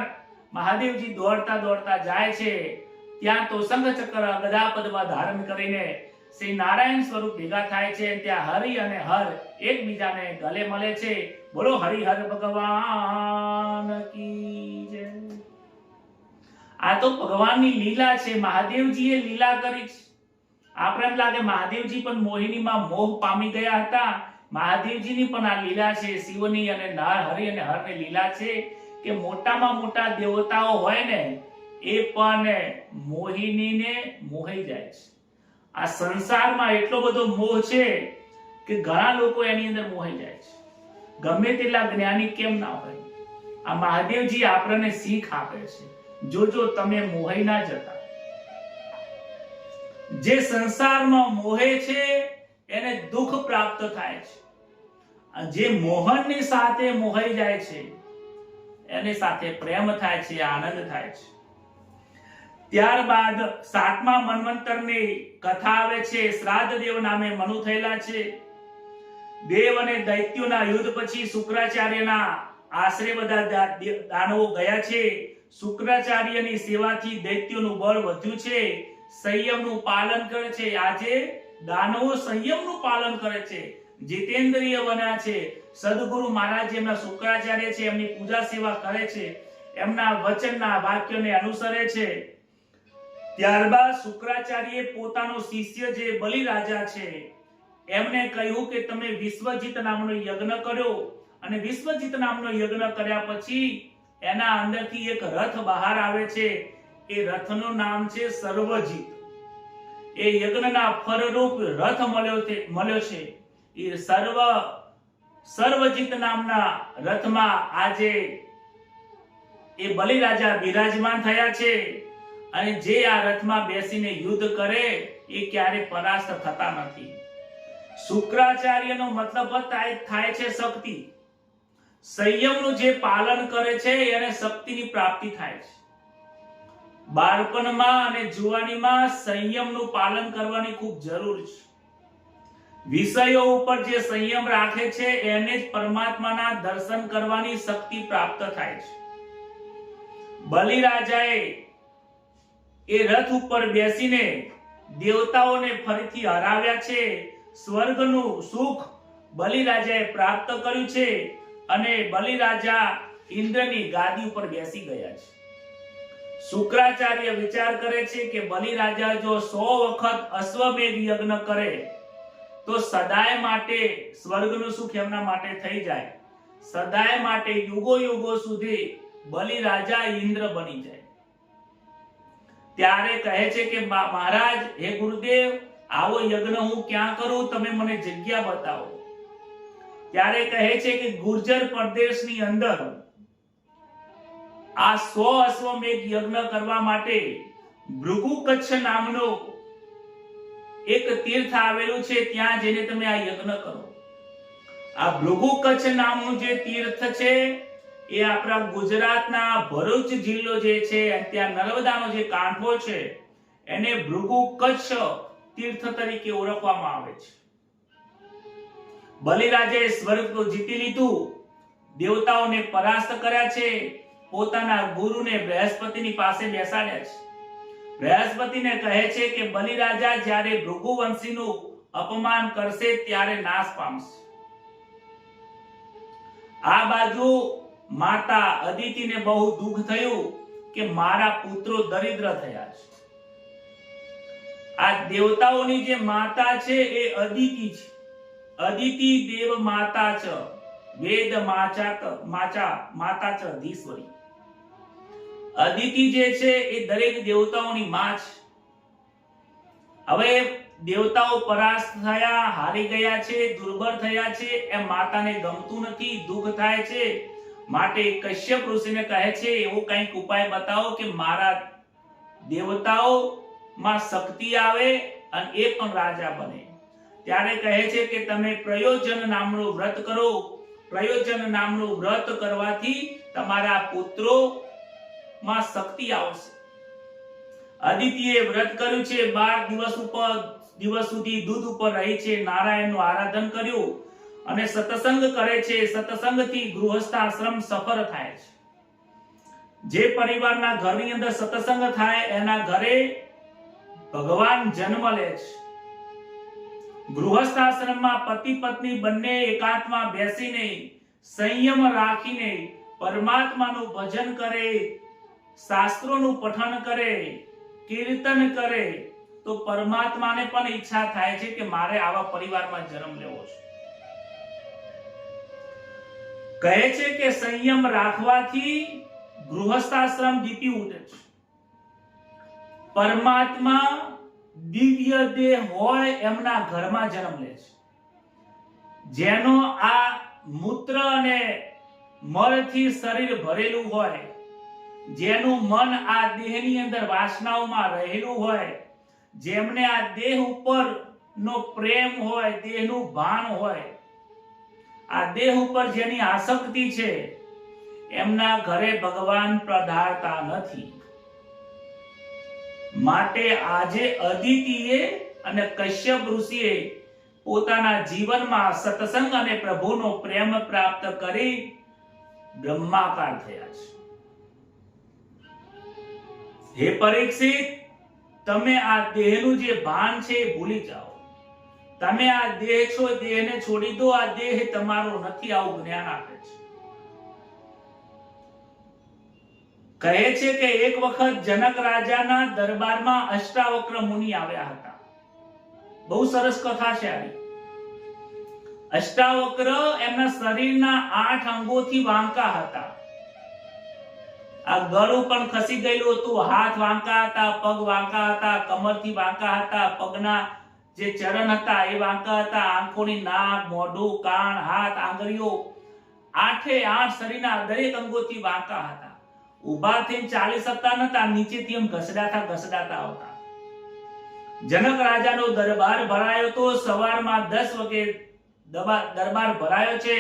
A: મહાદેવજી દોડતા દોડતા જાય છે, ત્યાં તો શંખ ચક્ર ગદા પદ્મ ધારણ કરીને શ્રી નારાયણ સ્વરૂપ ભેગા થાય છે. ત્યાં હરિ અને હર એકબીજાને ગલે મળે છે. બોલો હરિહર ભગવાન કી જય. આ તો ભગવાનની લીલા છે. મહાદેવજીએ લીલા કરી છે. આપણે એમ લાગે મહાદેવજી પણ મોહિનીમાં મોહ પામી ગયા હતા. મહાદેવજીની પણ આ લીલા છે. શિવની અને હરિ અને હરની લીલા છે કે મોટામાં મોટા દેવતાઓ હોય ને એ પણ મોહિનીને મોહાઈ જાય છે. આ સંસારમાં એટલો બધો મોહ છે કે ઘણા લોકો એની અંદર મોહાઈ જાય છે. ગમે તેટલા જ્ઞાની કેમ ના હોય. આ મહાદેવજી આપણને શીખ આપે છે. જોજો તમે મોહાઈ ના જતા. જે સંસારમાં મોહે છે એને દુઃખ પ્રાપ્ત થાય છે. જે મોહનની સાથે મોહાઈ જાય છે એની સાથે પ્રેમ થાય છે, આનંદ થાય છે. ત્યારબાદ 7મા મન્વંતરની કથા આવે છે. શ્રાદ્ધ દેવ નામે મનુ થયેલા છે. દેવ અને દૈત્યોના યુદ્ધ પછી શુક્રાચાર્યના આશ્રય બધા દાનવો ગયા છે. શુક્રાચાર્યની સેવાથી દૈત્યોનું બળ વધ્યું છે. સંયમનું પાલન કરે છે. આજે દાનવો સંયમનું પાલન કરે છે, જીતેન્દ્રિય બન્યા છે. સદગુરુ મહારાજ એમના શુક્રાચાર્ય છે, એમની પૂજા સેવા કરે છે, એમના વચનના વાક્યોને અનુસરે છે. ત્યારબાદ શુક્રાચાર્યએ પોતાનો શિષ્ય જે બલિ રાજા છે એમને કહ્યું કે તમે વિશ્વજીત નામનો યજ્ઞ કર્યો અને વિશ્વજીત નામનો યજ્ઞ કર્યા પછી એના અંદરથી એક રથ બહાર આવે છે. એ રથનું નામ છે સર્વજીત. એ યજ્ઞના ફળરૂપ રથ મળ્યો છે. એ સર્વજીત નામના રથમાં આજે એ બલિ રાજા બિરાજમાન થયા છે અને જે આ રથમાં બેસીને યુદ્ધ કરે એ ક્યારે પરાસ્ત થતા નથી. શુક્રાચાર્યનો મતલબ થાય છે શક્તિ. સંયમનું જે પાલન કરે છે એને શક્તિની પ્રાપ્તિ થાય છે. બાળપણમાં અને જુવાનીમાં સંયમનું પાલન કરવાની ખૂબ જરૂર છે. વિષયો ઉપર જે સંયમ રાખે છે એને જ પરમાત્માના દર્શન કરવાની શક્તિ પ્રાપ્ત થાય છે. બલિ રાજાએ એ રથ ઉપર બેસીને દેવતાઓને ફરીથી હરાવ્યા છે. સ્વર્ગનું સુખ બલિ રાજાએ પ્રાપ્ત કર્યું છે અને બલિ રાજા ઇન્દ્રની ગાદી ઉપર બેસી ગયા છે. શુક્રાચાર્ય વિચાર કરે છે કે બલિ રાજા જો 100 વખત અશ્વમેધ યજ્ઞ કરે તો સદાય માટે સ્વર્ગનું સુખ એમના માટે થઈ જાય. સદાય માટે યુગો યુગો સુધી બલિ રાજા ઇન્દ્ર બની જાય. ત્યારે કહે છે કે મહારાજ, હે ગુરુદેવ, આવો યજ્ઞ હું ક્યાં કરું, તમે મને જગ્યા બતાવો. ત્યારે કહે છે કે ગુર્જર પ્રદેશની અંદર આ 100 અશ્વમેધ યજ્ઞ કરવા માટે ભૃગુ કચ્છ નામનો એક તીર્થ આવેલું છે. ત્યાં જઈને તમે આ યજ્ઞ કરો. આ ભૃગુ કચ્છ નામનું જે તીર્થ છે એ આપણા ગુજરાતના ભરૂચ જિલ્લો જે છે ત્યાં નર્મદાનો જે કાંઠો છે એને ભૃગુ કચ્છ તીર્થ તરીકે ઓળખવામાં આવે છે. બલિરાજાએ સ્વર્ગ જીતી લીધું. દેવતાઓને પરાસ્ત કર્યા છે, પોતાના ગુરુને બૃહસ્પતિની પાસે બેસાડ્યા છે. બૃહસ્પતિને કહે છે કે બલિરાજા જ્યારે ભૃગુવંશીનું અપમાન કરશે ત્યારે નાશ પામશે. આ બાજુ માતા અદિતિને બહુ દુઃખ થયું કે મારા પુત્રો દરિદ્ર થયા છે. આ દેવતાઓની જે માતા છે એ અદિતિ છે. અદિતિ દેવ માતા છે, વેદ માતા છે ધીશ્વરી. અદિતિ જે છે એ દરેક દેવતાઓની માં છે. હવે દેવતાઓ પરાસ્ત થયા, હારી ગયા છે, દુર્બળ થયા છે, એ માતાને ગમતું નથી, દુઃખ થાય છે. માટે કશ્યપ ઋષિને કહે છે એવો કંઈક ઉપાય બતાવો કે મારા દેવતાઓમાં શક્તિ આવે અને એ પણ રાજા બને. ત્યારે કહે છે કે તમે પ્રયોજન નામનું વ્રત કરો. પ્રયોજન નામનું વ્રત કરવાથી તમારા પુત્રોમાં શક્તિ આવશે. અદિતિએ વ્રત કર્યું છે, 12 દિવસ સુધી દૂધ ઉપર રહી છે, નારાયણનું આરાધન કર્યું અને સત્સંગ કરે છે. સત્સંગથી ગૃહસ્થાશ્રમ સફળ થાય છે. જે પરિવારના ઘરની અંદર સત્સંગ થાય એના ઘરે ભગવાન જન્મ લે છે. ગૃહસ્થાશ્રમમાં પતિ પત્ની બંને એકાંતમાં બેસીને સંયમ રાખીને પરમાત્માનું ભજન કરે, શાસ્ત્રોનું પઠન કરે, કીર્તન કરે તો પરમાત્માને પણ ઈચ્છા થાય છે કે મારે આવા પરિવારમાં જન્મ લેવો છે. કહે છે કે સંયમ રાખવાથી ગૃહસ્થાશ્રમ દીપી ઉઠે છે. પરમાત્મા દિવ્ય દેહ હોય એમના ઘરમાં જન્મ લે છે. જેનો આ મૂત્ર અને મળથી શરીર ભરેલું હોય, જેનું મન આ દેહની અંદર વાસનાઓમાં રહેલું હોય, જેમને આ દેહ ઉપર નો પ્રેમ હોય, દેહનું ભાન હોય, આ દેહ ઉપર જેની આસક્તિ છે, એમના ઘરે ભગવાન પધારતા નથી. માટે આજે અદિતિએ અને કશ્યપ ઋષિએ પોતાના જીવનમાં સત્સંગ અને પ્રભુનો પ્રેમ પ્રાપ્ત કરી બ્રહ્માકાર થયા છે. હે પરીક્ષિત, તમે આ દેહનું જે ભાન છે એ ભૂલી જાઓ. તમે આ દેહ છો, દેહને છોડી દો. આ દેહ તમારો નથી, આવું જ્ઞાન આપે છે. કહે છે કે એક વખત જનક રાજાના દરબારમાં અષ્ટાવક્ર મુનિ આવ્યા હતા. બહુ સરસ કથા છે આ. અષ્ટાવક્ર એમના શરીરના 8 અંગોથી વાંકા હતા. આ ગળું પણ ખસી ગયેલું હતું, હાથ વાંકા હતા, પગ વાંકા હતા, કમરથી વાંકા હતા, પગના જે ચરણ હતા એ વાંકા હતા, આંખોની નાક, મોઢું, કાન, હાથ, આંગળીઓ 8 શરીરના દરેક અંગોથી વાંકા હતા. ઊભા થઈને ચાલી શકતા નતા, નીચેથી એમ ઘસડાતા આવતા. જનક રાજાનો દરબાર ભરાયો તો. સવારમાં 10 વાગે દરબાર ભરાયો છે.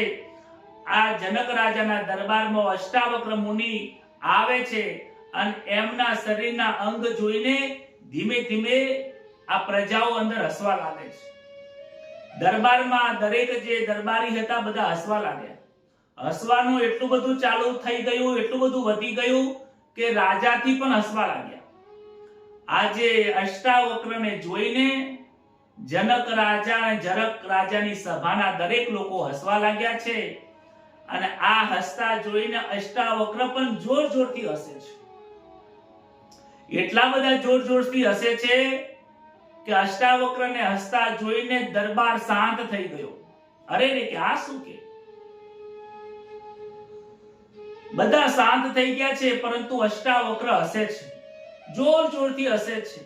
A: આ જનક રાજાના દરબારમાં અષ્ટાવક્ર મુનિ આવે છે અને એમના શરીરના અંગ જોઈને ધીમે ધીમે આ પ્રજાઓ અંદર હસવા લાગે છે. દરબારમાં દરેક જે દરબારી હતા બધા હસવા લાગ્યા. હસવાનું એટલું બધું ચાલુ થઈ ગયું, એટલું બધું વધી ગયું કે રાજાથી પણ હસવા લાગ્યા. આજે અષ્ટાવક્રને જોઈને જનક રાજા અને જરક રાજાની સભાના દરેક લોકો હસવા લાગ્યા છે. અને આ હસતા જોઈને અષ્ટાવક્ર પણ જોર જોરથી હસે છે. એટલા બધા જોર જોરથી હસે છે કે અષ્ટાવક્રને હસતા જોઈને દરબાર શાંત થઈ ગયો. અરે રે, કે આ શું કે? બધા શાંત થઈ ગયા છે, પરંતુ અષ્ટાવક્ર હસે છે, જોર જોરથી હસે છે.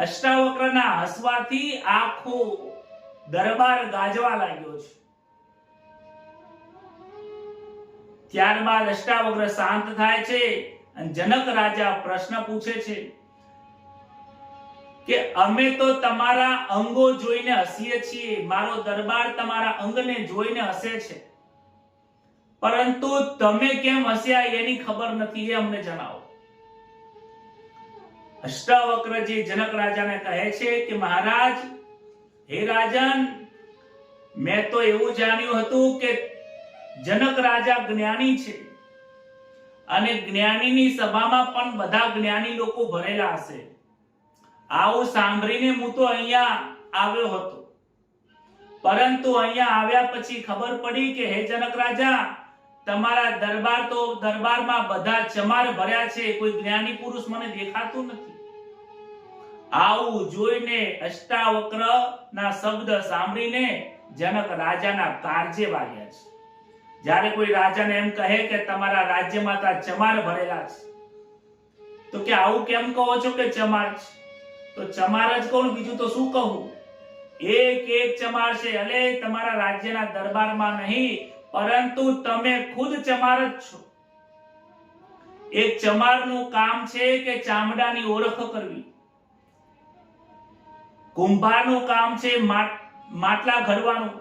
A: અષ્ટાવક્રના હસવાથી આખો દરબાર ગાજવા લાગ્યો છે. ત્યારબાદ અષ્ટાવક્ર શાંત થાય છે અને જનક રાજા પ્રશ્ન પૂછે છે કે અમે તો તમારા અંગો જોઈને હસીએ છીએ, મારો દરબાર તમારા અંગને જોઈને હસે છે, પરંતુ તમે કેમ હસ્યા એની ખબર નથી, એ અમને જણાવો. અષ્ટાવક્રજી જનક રાજાને કહે છે કે મહારાજ, હે રાજન, મેં તો એવું જાણ્યું હતું કે જનક રાજા જ્ઞાની છે અને જ્ઞાનીની સભામાં પણ બધા જ્ઞાની લોકો ભરેલા હશે. આવું સાંભળીને હું તો અહીંયા આવ્યો હતો, પરંતુ અહીંયા આવ્યા પછી ખબર પડી કે હે જનક રાજા, તમારા દરબારમાં બધા ચમાર ભર્યા છે, કોઈ જ્ઞાની પુરુષ મને દેખાતું નથી. આવું જોઈને અષ્ટાવક્ર ના શબ્દ સાંભળીને જનક રાજાના કાળજે વાગ્યા છે. જ્યારે કોઈ રાજાને એમ કહે કે તમારા રાજ્યમાં તો ચમાર ભરેલા છે, તો કે આવું કેમ કહો છો કે ચમાર છે? તો ચમાર જ કહું, બીજું તો શું કહું? એક ચમાર છે. અલે તમારા રાજ્યના દરબારમાં નહીં, પરંતુ તમે ખુદ ચમાર જ છો. એક ચમારનું કામ છે કે ચામડાની ઓળખ કરવી. કુંભારનું કામ છે માટલા ઘડવાનું.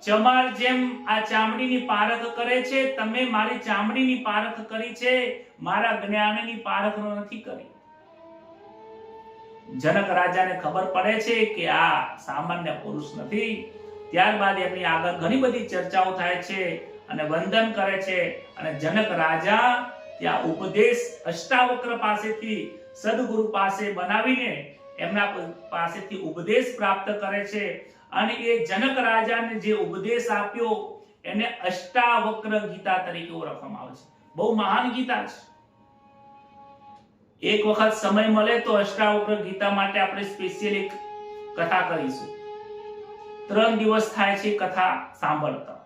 A: ચમાર જેમ આ ચામડીની પારખ કરે છે, તમે મારી ચામડીની પારખ કરી છે, મારા જ્ઞાનની પારખ નથી કરી. જનક રાજાને ખબર પડે છે કે આ સામાન્ય પુરુષ નથી. ત્યારબાદ એમની આગળ ઘણી બધી ચર્ચાઓ થાય છે અને વંદન કરે છે. અને જનક રાજા ત્યાં ઉપદેશ અષ્ટાવક્ર પાસેથી, સદગુરુ પાસે બનાવીને એમના પાસેથી ઉપદેશ પ્રાપ્ત કરે છે. અને એ જનક રાજાને જે ઉપદેશ આપ્યો એને અષ્ટાવક્ર ગીતા તરીકે ઓળખવામાં આવે છે. બહુ મહાન ગીતા છે. એક વખત સમય મળે તો અષ્ટાવક્ર ગીતા માટે આપણે સ્પેશિયલ એક કથા કરીશું. 3 દિવસ થાય છે કથા સાંભળતા.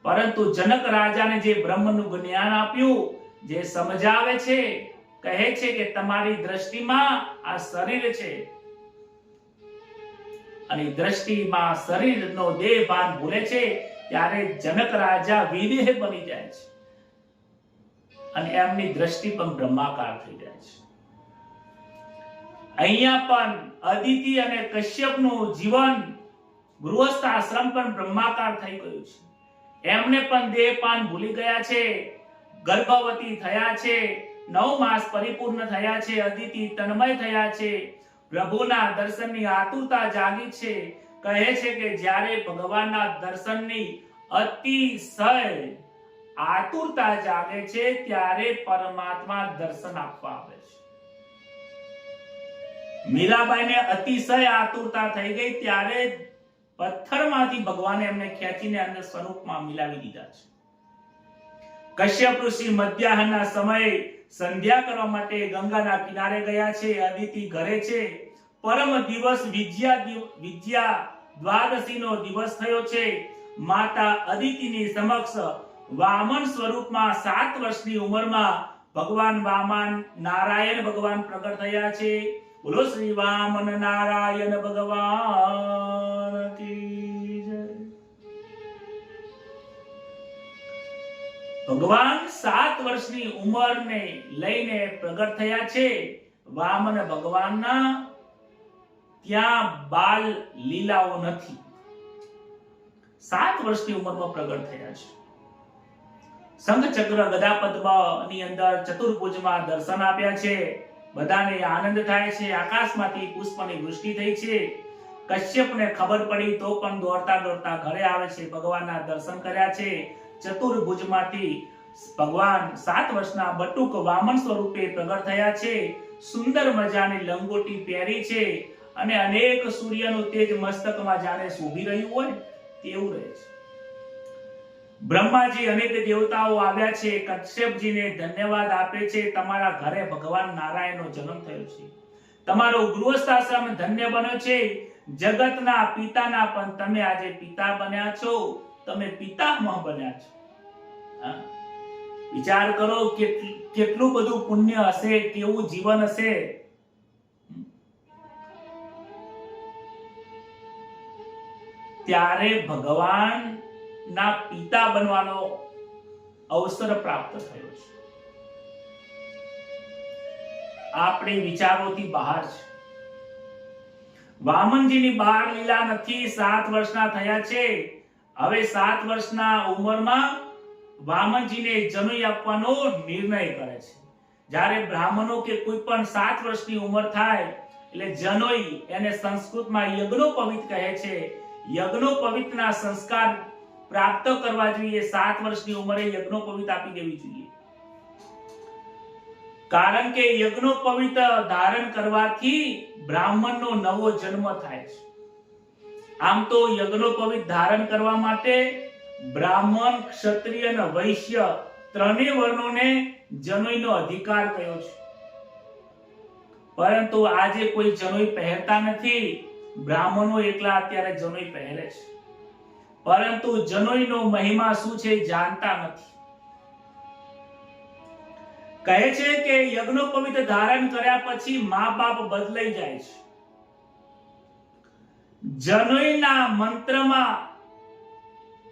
A: પરંતુ જનક રાજાને જે બ્રહ્મનું જ્ઞાન આપ્યું, જે સમજાવે છે, કહે છે કે તમારી દ્રષ્ટિમાં આ શરીર છે અને દ્રષ્ટિમાં શરીરનો દેહ ભાન ભૂલે છે, ત્યારે જનક રાજા વિદેહ બની જાય છે અને એમની દ્રષ્ટિ પણ બ્રહ્માકાર થઈ જાય છે. અહીંયા પણ અદિતિ અને કશ્યપનું જીવન, ગૃહસ્થ આશ્રમ પણ બ્રહ્માકાર થઈ ગયું છે. એમને પણ દેહપાન ભૂલી ગયા છે, ગર્ભવતી થયા છે, 9 માસ પરિપૂર્ણ થયા છે, અદિતિ તન્મય થયા છે, પ્રભુના દર્શનની આતુરતા જાગી છે. કહે છે કે જ્યારે ભગવાનના દર્શનની અતિશય આતુરતા જાગે છે, ત્યારે પરમાત્મા દર્શન આપવા આવે છે. મીરાબાઈને અતિશય આતુરતા થઈ ગઈ, ત્યારે પથ્થરમાંથી ભગવાને એમને ખેંચીને અંદર સ્વરૂપમાં મિલાવી દીધા છે. કશ્યપ ઋષિ મધ્યાહનના સમયે સંધ્યા કરવા માટે ગંગાના કિનારે ગયા છે. અદિતિ ઘરે છે. પરમ દિવસ વિજયા દ્વાદશીનો દિવસ થયો છે. માતા અદિતિની સમક્ષ વામન સ્વરૂપમાં 7 વર્ષની ઉંમરમાં ભગવાન વામન નારાયણ ભગવાન પ્રગટ થયા છે. બોલો શ્રી વામન નારાયણ ભગવાન કી જય. ભગવાન 7 વર્ષની ઉંમરને લઈને પ્રગટ થયા છે. વામન ભગવાનના ત્યાં બાલ લીલાઓ નથી. 7 વર્ષની ઉંમરમાં પ્રગટ થયા છે. શંખ ચક્ર ગદા પદ્મની અંદર ચતુર્ભુજમાં દર્શન આપ્યા છે. બધાને આનંદ થાય છે. આકાશમાંથી પુષ્પની વૃષ્ટિ થઈ છે. કશ્યપને ખબર પડી તો પણ દોડતા દોડતા ઘરે આવે છે. ભગવાનના દર્શન કર્યા છે. ચતુર્ભુજમાંથી ભગવાન 7 વર્ષના બટુક વામન સ્વરૂપે પ્રગટ થયા છે. સુંદર મજાની લંગોટી પહેરી છે અને અનેક સૂર્યનું તેજ મસ્તકમાં જાણે શોભી રહ્યું હોય તેવું રહે છે. બ્રહ્માજી અનેક દેવતાઓ આવ્યા છે. કશ્યપજીને ધન્યવાદ આપે છે. તમારા ઘરે ભગવાન નારાયણનો જન્મ થયો છે. તમારો ગૃહસ્થાશ્રમ ધન્ય બન્યો છે. જગતના પિતાના પણ તમે આજે પિતા બન્યા છો. તમે પિતામહ બન્યા છો. વિચાર કરો કેટલું બધું પુણ્ય હશે, કેવું જીવન હશે. ત્યારે ભગવાન ના પિતા બનવાનો અવસર પ્રાપ્ત થયો છે. આપણે વિચારોથી બહાર છે. વામનજીની બાળ લીલા નથી. 7 વર્ષના થયા છે. હવે 7 વર્ષના ઉંમરમાં વામનજીને જનોઈ આપવાનો નિર્ણય કરે છે. જ્યારે બ્રાહ્મણો કે કોઈ પણ 7 વર્ષની ઉંમર થાય એટલે જનોઈ, એને સંસ્કૃતમાં યજ્ઞોપવિત કહે છે. યજ્ઞોપવિતના સંસ્કાર પ્રાપ્ત કરવા જોઈએ 7 વર્ષની ઉંમરે યજ્ઞોપવિત આપી દેવી જોઈએ. કારણ કે યજ્ઞોપવિત ધારણ કરવાથી બ્રાહ્મણનો નવો જન્મ થાય છે. આમ તો યજ્ઞોપવિત ધારણ કરવા માટે બ્રાહ્મણ, ક્ષત્રિય અને વૈશ્ય ત્રણેય વર્ણોને જનોઈનો અધિકાર કયો છે. પરંતુ આજે કોઈ જનોઈ પહેરતા નથી. બ્રાહ્મણો એકલા અત્યારે જનોઈ પહેરે છે, પરંતુ જનોઈનો મહિમા શું છે જાણતા નથી. કહે છે કે યજ્ઞોપવિત ધારણ કર્યા પછી મા બાપ બદલાઈ જાય છે. જનોઈના મંત્રમાં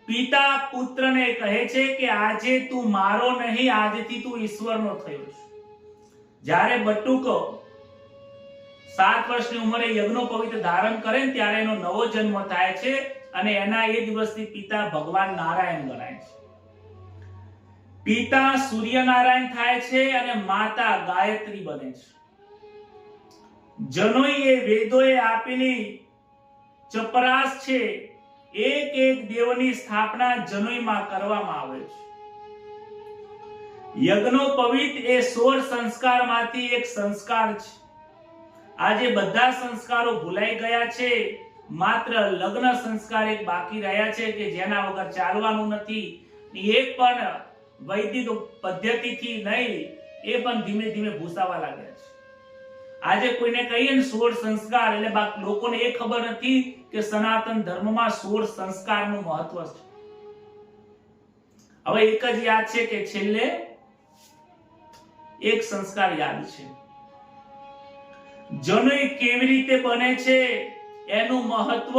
A: પિતા પુત્રને કહે છે કે આજે તું મારો નહીં, આજથી તું ઈશ્વરનો થયો છે. જ્યારે બટુકો 7 વર્ષની ઉંમરે યજ્ઞોપવિત ધારણ કરે ને ત્યારે એનો નવો જન્મ થાય છે અને એના એ દિવસથી પિતા ભગવાન નારાયણ ગણાય છે. પિતા સૂર્યનારાયણ થાય છે અને માતા ગાયત્રી બને છે. જનોઈ એ વેદોએ આપેલી ચપરાસ છે. એક એક દેવની સ્થાપના જનોઈમાં કરવામાં આવે છે. યજ્ઞોપવિત એ 16 સંસ્કારમાંથી એક સંસ્કાર છે. આજે બધા સંસ્કારો ભૂલાઈ ગયા છે. માત્ર લગ્ન સંસ્કાર એક બાકી રહ્યા છે કે જેના વગર ચાલવાનું નથી. એ પણ વૈદિક પદ્ધતિથી નહીં, એ પણ ધીમે ધીમે ભૂસાવા લાગ્યા છે. આજે કોઈને કહીએ ને 16 સંસ્કાર એટલે લોકોને એ ખબર નથી કે સનાતન ધર્મમાં 16 સંસ્કારનું મહત્વ છે. હવે એક જ યાદ છે કે છેલ્લે એક સંસ્કાર યાદ છે. જનોઈ કેવી રીતે બને છે એનું મહત્વ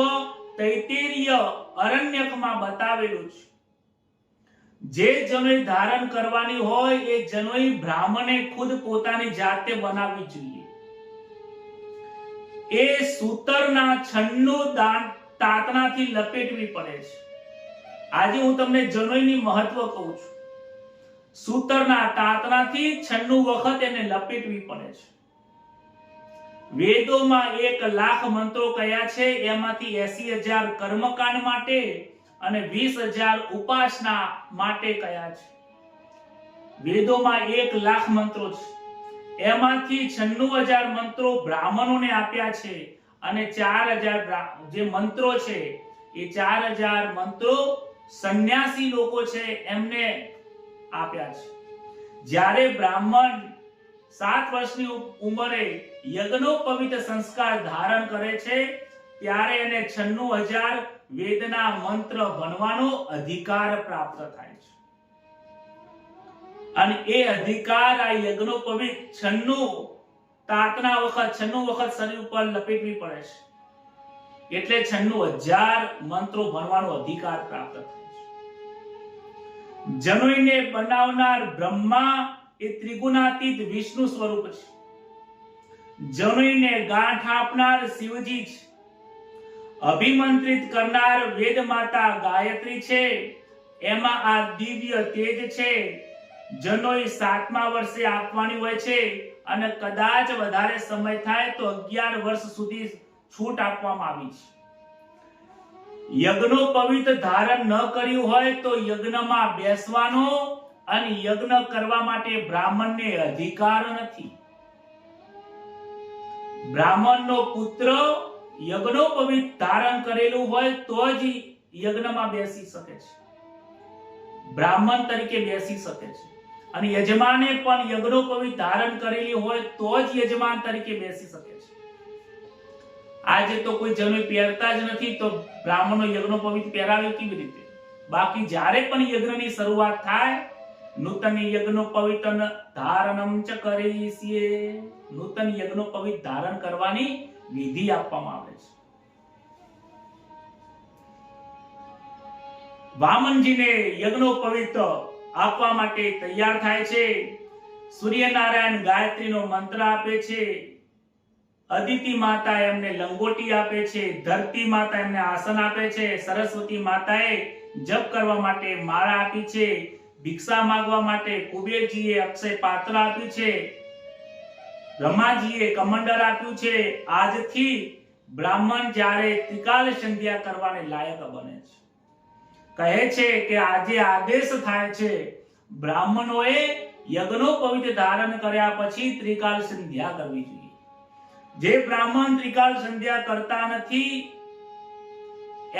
A: તૈત્તિરીય અરણ્યકમાં બતાવેલું છે. જે જનોઈ ધારણ કરવાની હોય એ જનોઈ બ્રાહ્મણે ખુદ પોતાની જાતે બનાવવી જોઈએ. એ સૂતરના છન્નું તાતણાથી લપેટવી પડે છે. આજે હું તમને જનોઈની મહત્વ કહું છું. સૂતરના તાતણાથી 96 વખત એને લપેટવી પડે છે. વેદોમાં 1,00,000 મંત્રો કયા છે, એમાંથી 80,000 કર્મકાંડ માટે અને 20,000 ઉપાસના માટે કયા છે. વેદોમાં 1,00,000 મંત્રો છે, એમાંથી 96,000 મંત્રો બ્રાહ્મણોને આપ્યા છે અને 4,000 જે મંત્રો છે એ 4,000 મંત્રો સંન્યાસી લોકો છે એમને આપ્યા છે. જ્યારે બ્રાહ્મણ 7 વર્ષની ઉંમરે યજ્ઞોપવિત સંસ્કાર ધારણ કરે છે ત્યારે એને 96,000 વેદના મંત્ર ભણવાનો અધિકાર પ્રાપ્ત થાય છે. અને એ અધિકાર આ યજ્ઞોપવિત 96 તાતના વખત 96 વખત શરીર ઉપર લપેટવી પડે છે. એટલે 96,000 મંત્રો ભણવાનો અધિકાર પ્રાપ્ત થાય છે. જનોઈને બનાવનાર બ્રહ્મા એ ત્રિગુણાતીત વિષ્ણુ સ્વરૂપ છે. જનોઈને ગાંઠ આપનાર શિવજી છે. અભિમંત્રિત કરનાર વેદ માતા ગાયત્રી છે. એમાં આ દિવ્ય તેજ છે. જનોઈ 7મા વર્ષે આપવાની હોય છે અને કદાચ વધારે સમય થાય તો 11 વર્ષ સુધી છૂટ આપવામાં આવી છે. યજ્ઞોપવિત ધારણ ન કર્યું હોય તો યજ્ઞમાં બેસવાનો અને યજ્ઞ કરવા માટે બ્રાહ્મણને અધિકાર નથી. બ્રાહ્મણનો પુત્ર યજ્ઞોપવિત ધારણ કરેલું હોય તો જ યજ્ઞમાં બેસી શકે છે, બ્રાહ્મણ તરીકે બેસી શકે છે. અને યજમાને પણ યજ્ઞોપવિત ધારણ કરેલી હોય તો જ યજમાન તરીકે બેસી શકે છે. આજે તો કોઈ જનોઈ પહેરતા જ નથી તો બ્રાહ્મણો યજ્ઞોપવિત પહેરાવે કેવી રીતે? બાકી જ્યારે પણ યજ્ઞની શરૂઆત થાય, નૂતન યજ્ઞોપવિત ધારણમ ચ કરીષ્યે, નૂતન યજ્ઞોપવિત ધારણ કરવાની વિધિ આપવામાં આવે છે. વામનજીને યજ્ઞોપવિત આપવા માટે તૈયાર થાય છે. સૂર્યનારાયણ ગાયત્રીનો મંત્ર આપે છે. અદિતિ માતા એમને લંગોટી આપે છે. ધરતી માતા એમને આસન આપે છે. સરસ્વતી માતાએ જપ કરવા માટે માળા આપી છે. ભિક્ષા માંગવા માટે કુબેરજીએ અક્ષય પાત્ર આપ્યું છે. બ્રહ્માજીએ કમંડળ આપ્યું છે. આજથી બ્રાહ્મણ જ્યારે ત્રિકાલ સંધ્યા કરવાને લાયક બને છે. કહે છે કે આજે આદેશ થાય છે બ્રાહ્મણોએ યજ્ઞોપવિત ધારણ કર્યા પછી ત્રિકાલ સંધ્યા કરવી જોઈએ. જે બ્રાહ્મણ ત્રિકાલ સંધ્યા કરતા નથી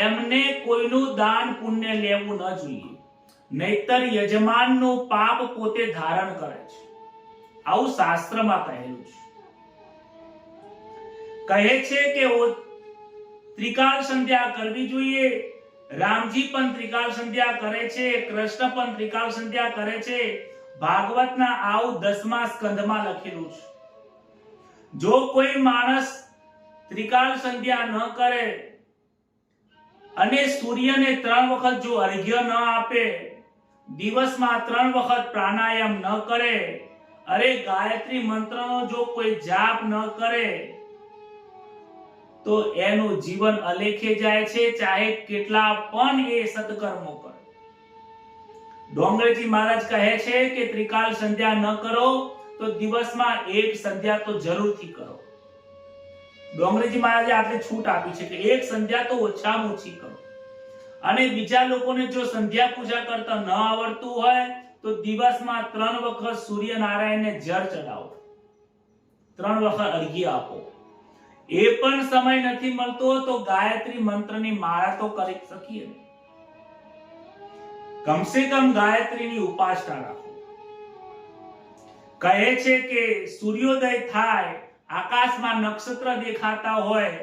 A: એમને કોઈનું દાન પુણ્ય લેવું ન જોઈએ, નહીતર યજમાનનું પાપ પોતે ધારણ કરે છે. આવું શાસ્ત્રમાં કહેલું છે. કહે છે કે ત્રિકાલ સંધ્યા કરવી જોઈએ. રામજી પણ ત્રિકાલ સંધ્યા કરે છે, કૃષ્ણ પણ ત્રિકાલ સંધ્યા કરે છે. ભાગવતના આવું 10મા સ્કંધમાં લખેલું છે. જો કોઈ માણસ ત્રિકાલ સંધ્યા ન કરે અને સૂર્યને 3 વખત જો અર્ઘ્ય ન આપે, દિવસમાં 3 વખત પ્રાણાયામ ન કરે, અરે ગાયત્રી મંત્રનો જો કોઈ જાપ ન કરે તો એનું જીવન અલેખે જાય છે, ચાહે કેટલા પણ એ સત્કર્મો કરે. ડોંગરેજી મહારાજ કહે છે કે ત્રિકાલ સંધ્યા ન કરો તો દિવસમાં 1 સંધ્યા તો જરૂરથી કરો. ડોંગરેજી મહારાજે આટલી છૂટ આપી છે કે 1 સંધ્યા તો ઓછામાં ઓછી કરો. અને બીજા લોકોને જો સંધ્યા પૂજા કરતા ન આવડતું હોય તો દિવસમાં 3 વખત સૂર્યનારાયણને જળ ચડાવો, 3 વખત અર્ઘ્ય આપો. એ પણ સમય નથી મળતો તો ગાયત્રી મંત્રની માળા તો કરી શકીએ. કમસે કમ ગાયત્રીની ઉપાસના રાખો. કહે છે કે સૂર્યોદય થાય, આકાશમાં નક્ષત્ર દેખાતા હોય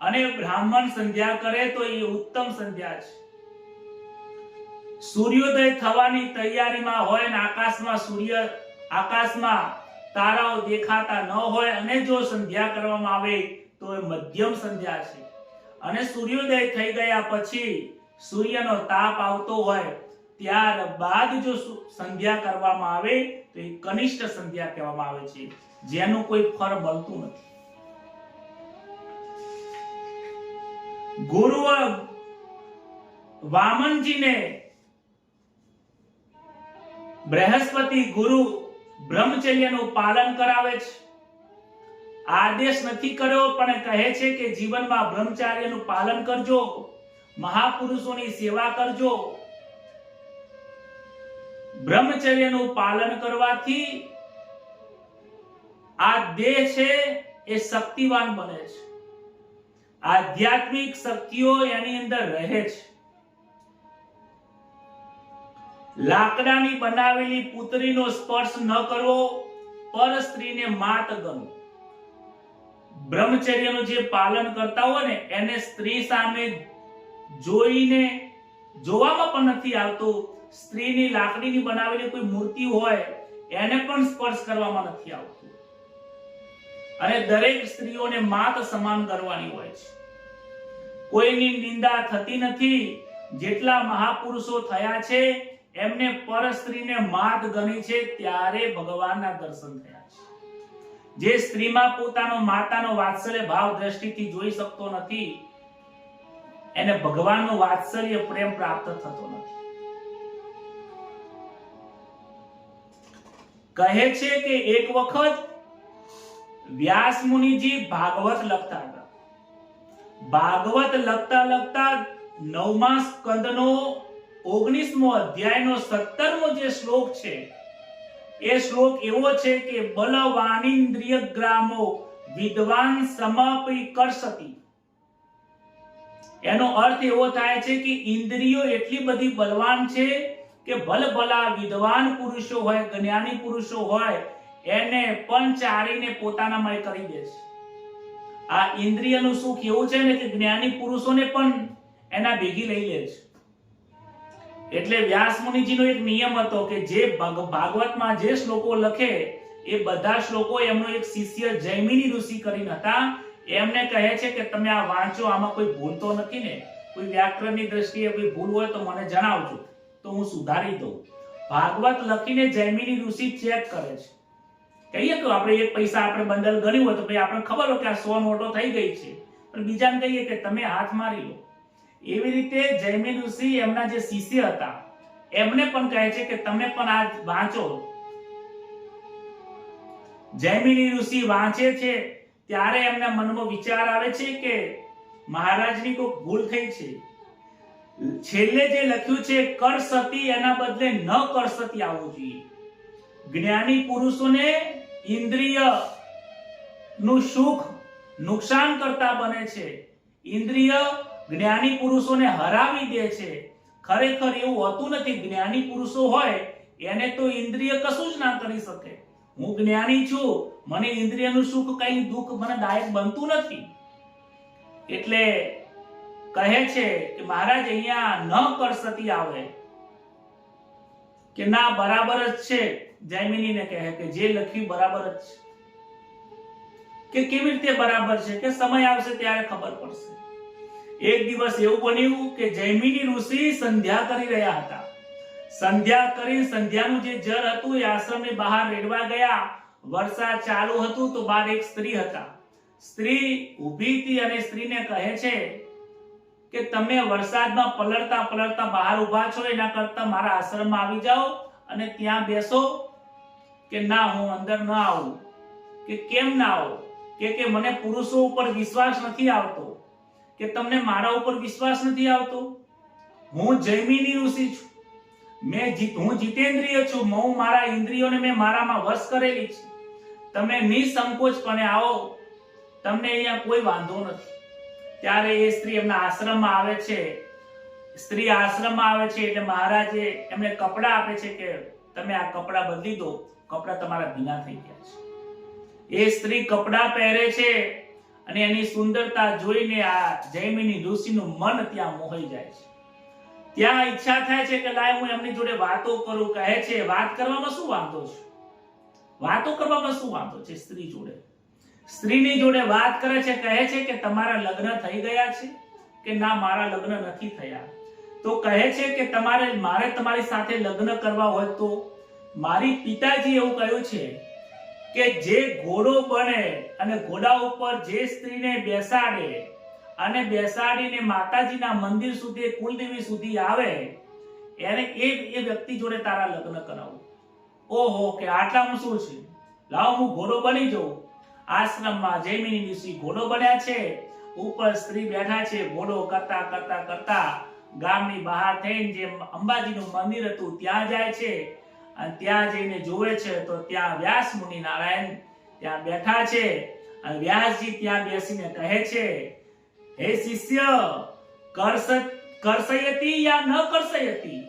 A: અને બ્રાહ્મણ સંધ્યા કરે તો એ ઉત્તમ સંધ્યા છે. સૂર્યોદય થવાની તૈયારીમાં હોય અને આકાશમાં તારાઓ દેખાતા ન હોય અને જો સંધ્યા કરવામાં આવે તો એ મધ્યમ સંધ્યા છે. અને સૂર્યોદય થઈ ગયા પછી સૂર્યનો તાપ આવતો હોય ત્યારબાદ જો સંધ્યા કરવામાં આવે તો એ કનિષ્ઠ સંધ્યા કહેવામાં આવે છે, જેનું કોઈ ફળ મળતું નથી. ગુરુ વામનજીને બૃહસ્પતિ ગુરુ બ્રહ્મચર્યનું પાલન કરાવે છે. આદેશ નથી કર્યો પણ કહે છે કે જીવનમાં બ્રહ્મચર્યનું પાલન કરજો, મહાપુરુષોની સેવા કરજો. બ્રહ્મચર્યનું પાલન કરવાથી આ દેહ છે એ શક્તિવાન બને છે. આધ્યાત્મિક શક્તિઓ એની અંદર રહે છે. લાકડાની બનાવેલી પુતળીનો સ્પર્શ ન કરવો, પર સ્ત્રીને માત ગણવું. બ્રહ્મચર્યનું જે પાલન કરતા હોય ને એને સ્ત્રી સામે જોવામાં પણ નથી આવતું. સ્ત્રીની લાકડીની બનાવેલી કોઈ મૂર્તિ હોય એને પણ સ્પર્શ કરવામાં નથી આવતું. અને દરેક સ્ત્રીઓને માત સમાન કરવાની હોય છે. કોઈની નિંદા થતી નથી. જેટલા મહાપુરુષો થયા છે એમને પર સ્ત્રીને માત ગણી છે ત્યારે ભગવાનના દર્શન થયા છે. જે સ્ત્રીમાં પોતાનો માતાનો વાત્સલ્ય ભાવ દ્રષ્ટિથી જોઈ શકતો નથી એને ભગવાનનો વાત્સલ્ય પ્રેમ પ્રાપ્ત થતો નથી. કહે છે કે એક વખત વ્યાસ મુનિજી ભાગવત લખતા હતા. ભાગવત લખતા 9મા સ્કંદનો 19મો અધ્યાયનો 17મો જે શ્લોક છે એ શ્લોક એવો છે કે બલવાનિન્દ્રિય ગ્રામો વિદ્વાન સમાપી કરસતી. એનો અર્થ એવો થાય છે કે ઇન્દ્રિયો એટલી બધી બલવાન છે કે ભલભલા વિદ્વાન પુરુષો હોય, જ્ઞાની પુરુષો હોય એને પણ ચારીને પોતાનામાં કરી દે છે. આ ઇન્દ્રિયનું સુખ એવું છે ને કે જ્ઞાની પુરુષોને પણ એના ભેગી લઈ લે છે. એટલે વ્યાસ મુનિજીનો એક નિયમ હતો કે જે ભાગવતમાં જે શ્લોકો લખે એ બધા શ્લોકો એમનો એક શિષ્ય જૈમિની ઋષિ કરીને હતા. એમને કહે છે કે તમે આ વાંચો, આમાં કોઈ ભૂલ તો નથી ને? કોઈ વ્યાકરણની દ્રષ્ટિએ કોઈ ભૂલ હોય તો મને જણાવજો તો હું સુધારી દઉં. ભાગવત લખીને જૈમિની ઋષિ ચેક કરે છે. કહીએ તો આપણે એક પૈસા આપણે બંડલ ગણ્યું હોય તો ભાઈ આપણે ખબર હોય કે આ 100 નોટો થઈ ગઈ છે, પણ બીજાને કહીએ કે તમે હાથ મારી લો. એવી રીતે જૈમિન ઋષિ એમના જે શિષ્ય હતા એમને પણ કહે છે કે તમે પણ આ વાંચો. જૈમિની ઋષિ વાંચે છે ત્યારે એમના મનમાં વિચાર આવે છે કે મહારાજની કોઈ ભૂલ થઈ છે. છેલ્લે જે લખ્યું છે કરસતી, એના બદલે ન કરસતી આવવું જોઈએ. જ્ઞાની પુરુષોને ઇન્દ્રિય નું સુખ નુકસાન કરતા બને છે. ઇન્દ્રિય જ્ઞાની પુરુષોને હરાવી દે છે. ખરેખર એવું હોતું નથી. જ્ઞાની પુરુષો હોય એને તો ઇન્દ્રિય કશું જ ના કરી શકે. હું જ્ઞાની છું, મને ઇન્દ્રિયનું સુખ કઈ દુઃખ મને દાયક બનતું નથી. એટલે કહે છે કે મહારાજ અહીંયા ન કરસતી આવે કે ના બરાબર જ છે. જૈમિનીને કહે કે જે લખ્યું બરાબર જ છે. કે કેવી રીતે બરાબર છે? કે સમય આવશે ત્યારે ખબર પડશે. એક દિવસ એવું બન્યું કે જૈમિની ઋષિ સંધ્યા કરી રહ્યા હતા. સંધ્યા કરી સંધ્યાનું જે જળ હતું એ આશ્રમની બહાર રેડવા ગયા. વરસાદ ચાલુ હતું તો બહાર એક સ્ત્રી હતા. સ્ત્રી ઊભી હતી અને સ્ત્રીને કહે છે કે તમે વરસાદમાં પલળતા પલળતા બહાર ઊભા છો, એના કરતા મારા આશ્રમમાં આવી જાઓ અને ત્યાં બેસો. કે ના, હું અંદર ન આવું. કે કેમ ના આવો? કે મને પુરુષો ઉપર વિશ્વાસ નથી આવતો. કે તમને મારા ઉપર વિશ્વાસ નથી આવતો? હું જૈમિની ઋષિ છું. હું જીતેન્દ્રિય છું. હું મારા ઇન્દ્રિયોને મેં મારામાં વશ કરેલી છે. તમે નિસંકોચપણે આવો, તમને અહીંયા કોઈ વાંધો નથી. ત્યારે એ સ્ત્રી એમના આશ્રમમાં આવે છે. સ્ત્રી આશ્રમમાં આવે છે એટલે મહારાજે એમને કપડા આપે છે કે તમે આ કપડા બદલી દો, કપડા તમારા ભીના થઈ ગયા છે. એ સ્ત્રી કપડા પહેરે છે અને એની સુંદરતા જોઈને આ જૈમિની ઋષિનું મન ત્યાં મોહાઈ જાય છે. ત્યાં ઈચ્છા થાય છે કે લાય હું એમની જોડે વાતો કરું. કહે છે વાત કરવામાં શું વાંધો છે? વાતો કરવામાં શું વાંધો છે? સ્ત્રી જોડે, સ્ત્રીની જોડે વાત કરે છે. કહે છે કે તમારા લગ્ન થઈ ગયા છે? કે ના, મારા લગ્ન નથી થયા. તો કહે છે કે મારે તમારી સાથે લગ્ન કરવા હોય તો મારી પિતાજી એવું કહ્યું છે કે જે ઘોડો બને અને ઘોડા ઉપર જે સ્ત્રીને બેસાડે અને બેસાડીને માતાજીના મંદિર સુધી, કુલદેવી સુધી આવે, એને એ વ્યક્તિ જોડે તારા લગ્ન કરાવું. ઓહો, કે આટલામાં શું છે? લાવ હું ઘોડો બની જાઉં. આશ્રમમાં જૈમિની ઋષિ ઘોડો બન્યા છે. ઉપર સ્ત્રી બેઠા છે. ઘોડો કરતા કરતા કરતા ગામની બહાર થઈને જે અંબાજીનું મંદિર હતું ત્યાં જાય છે. અને ત્યાં જઈને જોવે છે તો ત્યાં વ્યાસ મુનિ નારાયણ ત્યાં બેઠા છે. અને વ્યાસજી ત્યાં બેસીને કહે છે, હે શિષ્ય, કરસયતી યા ન કરસયતી?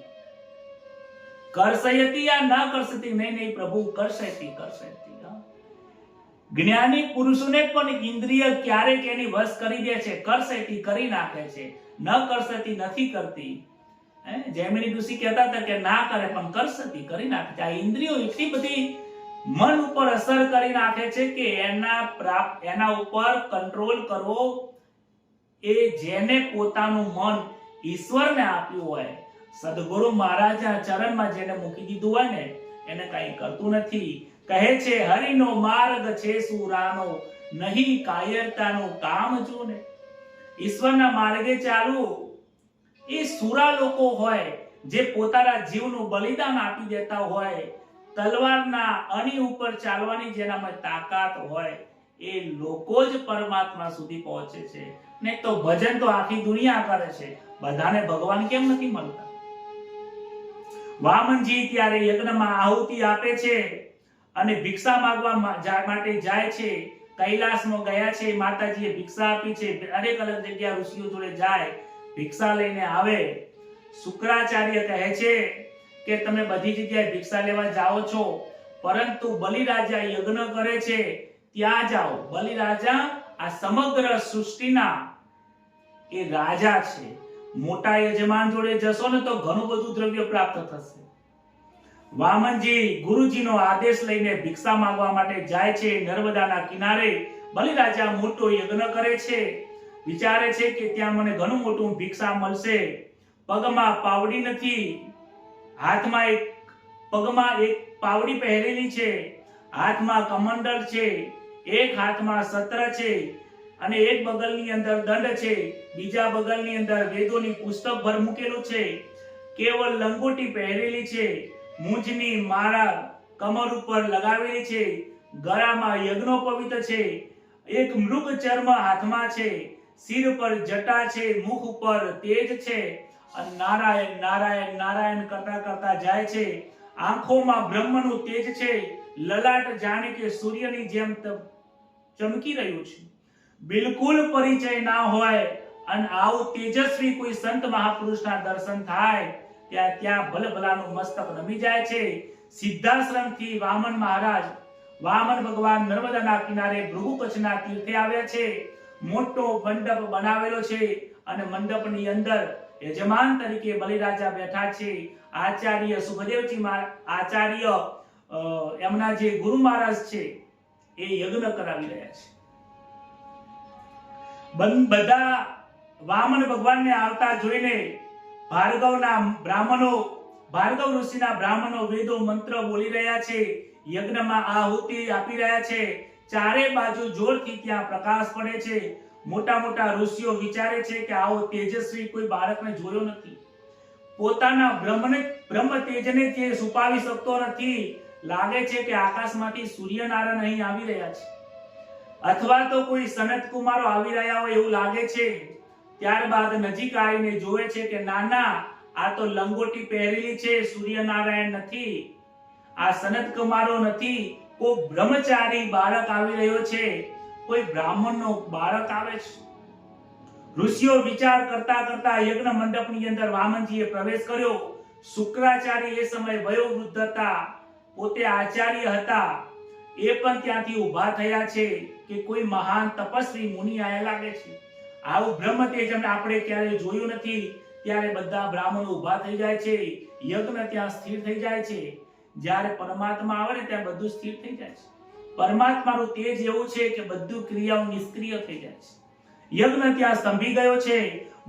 A: કરસયતી યા ન કરસયતી? નહીં પ્રભુ, કરસયતી. જ્ઞાની પુરુષોને પણ ઇન્દ્રિય ક્યારેક એની વશ કરી દે છે. કરસયતી કરી નાખે છે, ન કરસયતી નથી કરતી. જૈમિની ઋષિ કહેતા હતા કે ના કરે, પણ કરસતી કરી નાખે છે. આ ઇન્દ્રિયો એટલી બધી મન ઉપર અસર કરી નાખે છે કે એના ઉપર કંટ્રોલ કરવો એ જેને પોતાનું મન ઈશ્વરને આપ્યું હોય, સદગુરુ મહારાજના ચરણમાં જેને મૂકી દીધું હોય ને, એને કઈ કરતું નથી. કહે છે હરિનો માર્ગ છે સુરાનો, નહીં કાયરતાનું કામ જો ને. ઈશ્વરના માર્ગે ચાલવું એ સુરા લોકો હોય જે પોતાના જીવનું બલિદાન આપી દેતા હોય, તલવારના અણી ઉપર ચાલવાની જેનામાં તાકાત હોય, એ લોકો જ પરમાત્મા સુધી પહોંચે છે. ને તો ભજન તો આખી દુનિયા કરે છે, બધાને ભગવાન કેમ નથી મળતા? વામનજી ત્યારે યજ્ઞમાં આહુતિ આપે છે અને ભિક્ષા માંગવા માટે જાય છે. કૈલાસમાં ગયા છે, માતાજીએ ભિક્ષા આપી છે. અનેક અલગ જગ્યા ઋષિઓ જોડે જાય, ભિક્ષા લઈને આવે. શુક્રાચાર્ય કહે છે કે તમે બધી જગ્યાએ ભિક્ષા લેવા જાઓ છો, પરંતુ બલિરાજા યજ્ઞ કરે છે ત્યાં જાઓ. બલિરાજા આ સમગ્ર સૃષ્ટિના એ રાજા છે. મોટા યજમાન જોડે જશો ને તો ઘણું બધું દ્રવ્ય પ્રાપ્ત થશે. વામનજી ગુરુજીનો આદેશ લઈને ભિક્ષા માંગવા માટે જાય છે. નર્મદાના કિનારે બલિરાજા મોટો યજ્ઞ કરે છે. વિચારે છે કે ત્યાં મને ઘણું મોટું ભિક્ષા મળશે. પગમાં પાવડી નથી, પગમાં એક પાવડી પહેરેલી છે, હાથમાં કમંડળ છે, એક હાથમાં સત્ર છે અને એક બગલની અંદર દંડ છે, બીજા બગલની અંદર વેદોની પુસ્તક ભર મૂકેલું છે. કેવળ લંગોટી પહેરેલી છે, મૂંજની માળા કમર ઉપર લગાવેલી છે, ગળામાં યજ્ઞોપવિત છે, એક મૃગ ચર્મ હાથમાં છે, સિર પર જટા છે, મુખ ઉપર તેજ છે,
B: અને નારાયણ નારાયણ નારાયણ કરતા કરતા જાય છે. આંખોમાં બ્રહ્મનું તેજ છે. લલાટ જાણે કે સૂર્યની જેમ ચમકી રહ્યું છે. બિલકુલ પરિચય ના હોય અને આવું તેજસ્વી કોઈ સંત મહાપુરુષના દર્શન થાય ત્યાં ભલભલાનું મસ્તક નમી જાય છે. સિદ્ધાશ્રમથી વામન મહારાજ, વામન ભગવાન નર્મદાના કિનારે ભૃગુ કચ્છના તીર્થે આવ્યા છે. મોટો મંડપ બનાવેલો છે અને મંડપની અંદર યજમાન તરીકે બલિરાજા બેઠા છે. આચાર્ય સુખદેવજી આચાર્ય એમના જે ગુરુ મહારાજ છે એ યજ્ઞ કરાવી રહ્યા છે. બધા વામન ભગવાનને આવતા જોઈને ભાર્ગવ ઋષિના બ્રાહ્મણો વેદો મંત્ર બોલી રહ્યા છે. યજ્ઞમાં આહુતિ આપી રહ્યા છે. ચારે બાજુ જોરથી ત્યાં પ્રકાશ પડે છે. મોટા મોટા ઋષિઓ વિચારે છે કે આવો તેજસ્વી કોઈ બાળકને જોયો નથી. પોતાના બ્રહ્મ તેજને તે છુપાવી શકતો નથી. લાગે છે કે આકાશમાંથી સૂર્યનારાયણ અહીં આવી રહ્યા છે અથવા તો કોઈ સનત કુમારો આવી રહ્યા હોય એવું લાગે છે. ત્યારબાદ નજીક આવીને જોવે છે કે નાના, આ તો લંગોટી પહેરેલી છે, સૂર્યનારાયણ નથી, આ સનત કુમારો નથી, કોઈ બ્રહ્મચારી બાળક આવી રહ્યો છે, કોઈ બ્રાહ્મણનો બાળક આવે છે. ઋષિઓ વિચાર કરતા કરતા યજ્ઞ મંડપની અંદર વામનજીએ પ્રવેશ કર્યો. શુક્રાચાર્ય એ સમયે વયોવૃદ્ધ હતા, પોતે આચાર્ય હતા. એ પણ ત્યાંથી ઊભા થયા છે કે કોઈ મહાન તપસ્વી મુનિ આયા લાગે છે. આવું બ્રહ્મ તેજ આપણે ક્યારેય જોયું નથી. ત્યારે બધા બ્રાહ્મણો ઊભા થઈ જાય છે. યજ્ઞ ત્યાં સ્થિર થઈ જાય છે. જ્યારે પરમાત્મા આવે ને ત્યાં બધું સ્થિર થઈ જાય છે. પરમાત્માનું તેજ એવું છે કે બધું ક્રિયાઓ નિષ્ક્રિય થઈ જાય છે. યજ્ઞ ત્યાં સ્તંભી ગયો છે.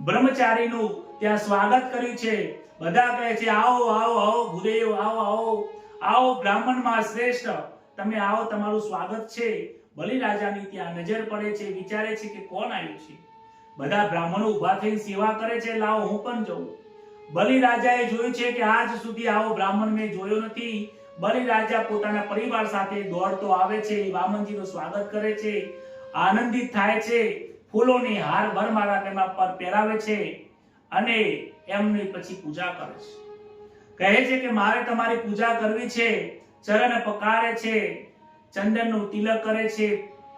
B: બ્રહ્મચારીનું ત્યાં સ્વાગત કર્યું છે. બધા કહે છે આવો આવો આવો ગુરુદેવ, આવો આવો આવો બ્રાહ્મણમાં શ્રેષ્ઠ, તમે આવો, તમારું સ્વાગત છે. બલિરાજાની ત્યાં નજર પડે છે. વિચારે છે કે કોણ આવ્યું છે. બધા બ્રાહ્મણો ઊભા થઈને સેવા કરે છે. લાવો હું પણ જાઉં. બલિરાજાએ જોયું છે કે આજ સુધી આવો બ્રાહ્મણ મેં જોયો નથી. બલિરાજા પોતાના પરિવાર સાથે દોડતો આવે છે. વામનજીનું સ્વાગત કરે છે. આનંદિત થાય છે. ફૂલોની હાર ભરમારા તેના પર પહેરાવે છે અને એમની પછી પૂજા કરે છે. કહે છે કે મારે તમારી પૂજા કરવી છે. ચરણ પકારે છે, ચંદનનું તિલક કરે છે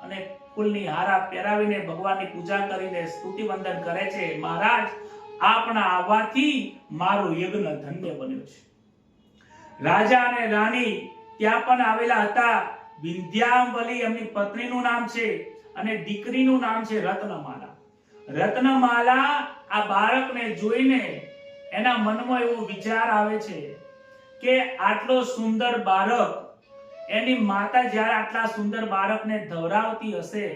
B: અને ફૂલની હારા પહેરાવીને ભગવાનની પૂજા કરીને સ્તુતિ વંદન કરે છે. મહારાજ, આપણા આવવાથી મારો યજ્ઞ ધન્ય બન્યો છે. રાજા અને રાણી ત્યાં પણ આવેલા હતા. વિંધ્યાવલી એમની પત્નીનું નામ છે અને દીકરીનું નામ છે રત્નમાલા. રત્નમાલા આ બાળકને જોઈને એના મનમાં એવો વિચાર આવે છે કે આટલો સુંદર બાળક, એની માતા જ્યારે આટલા સુંદર બાળકને ધવરાવતી હશે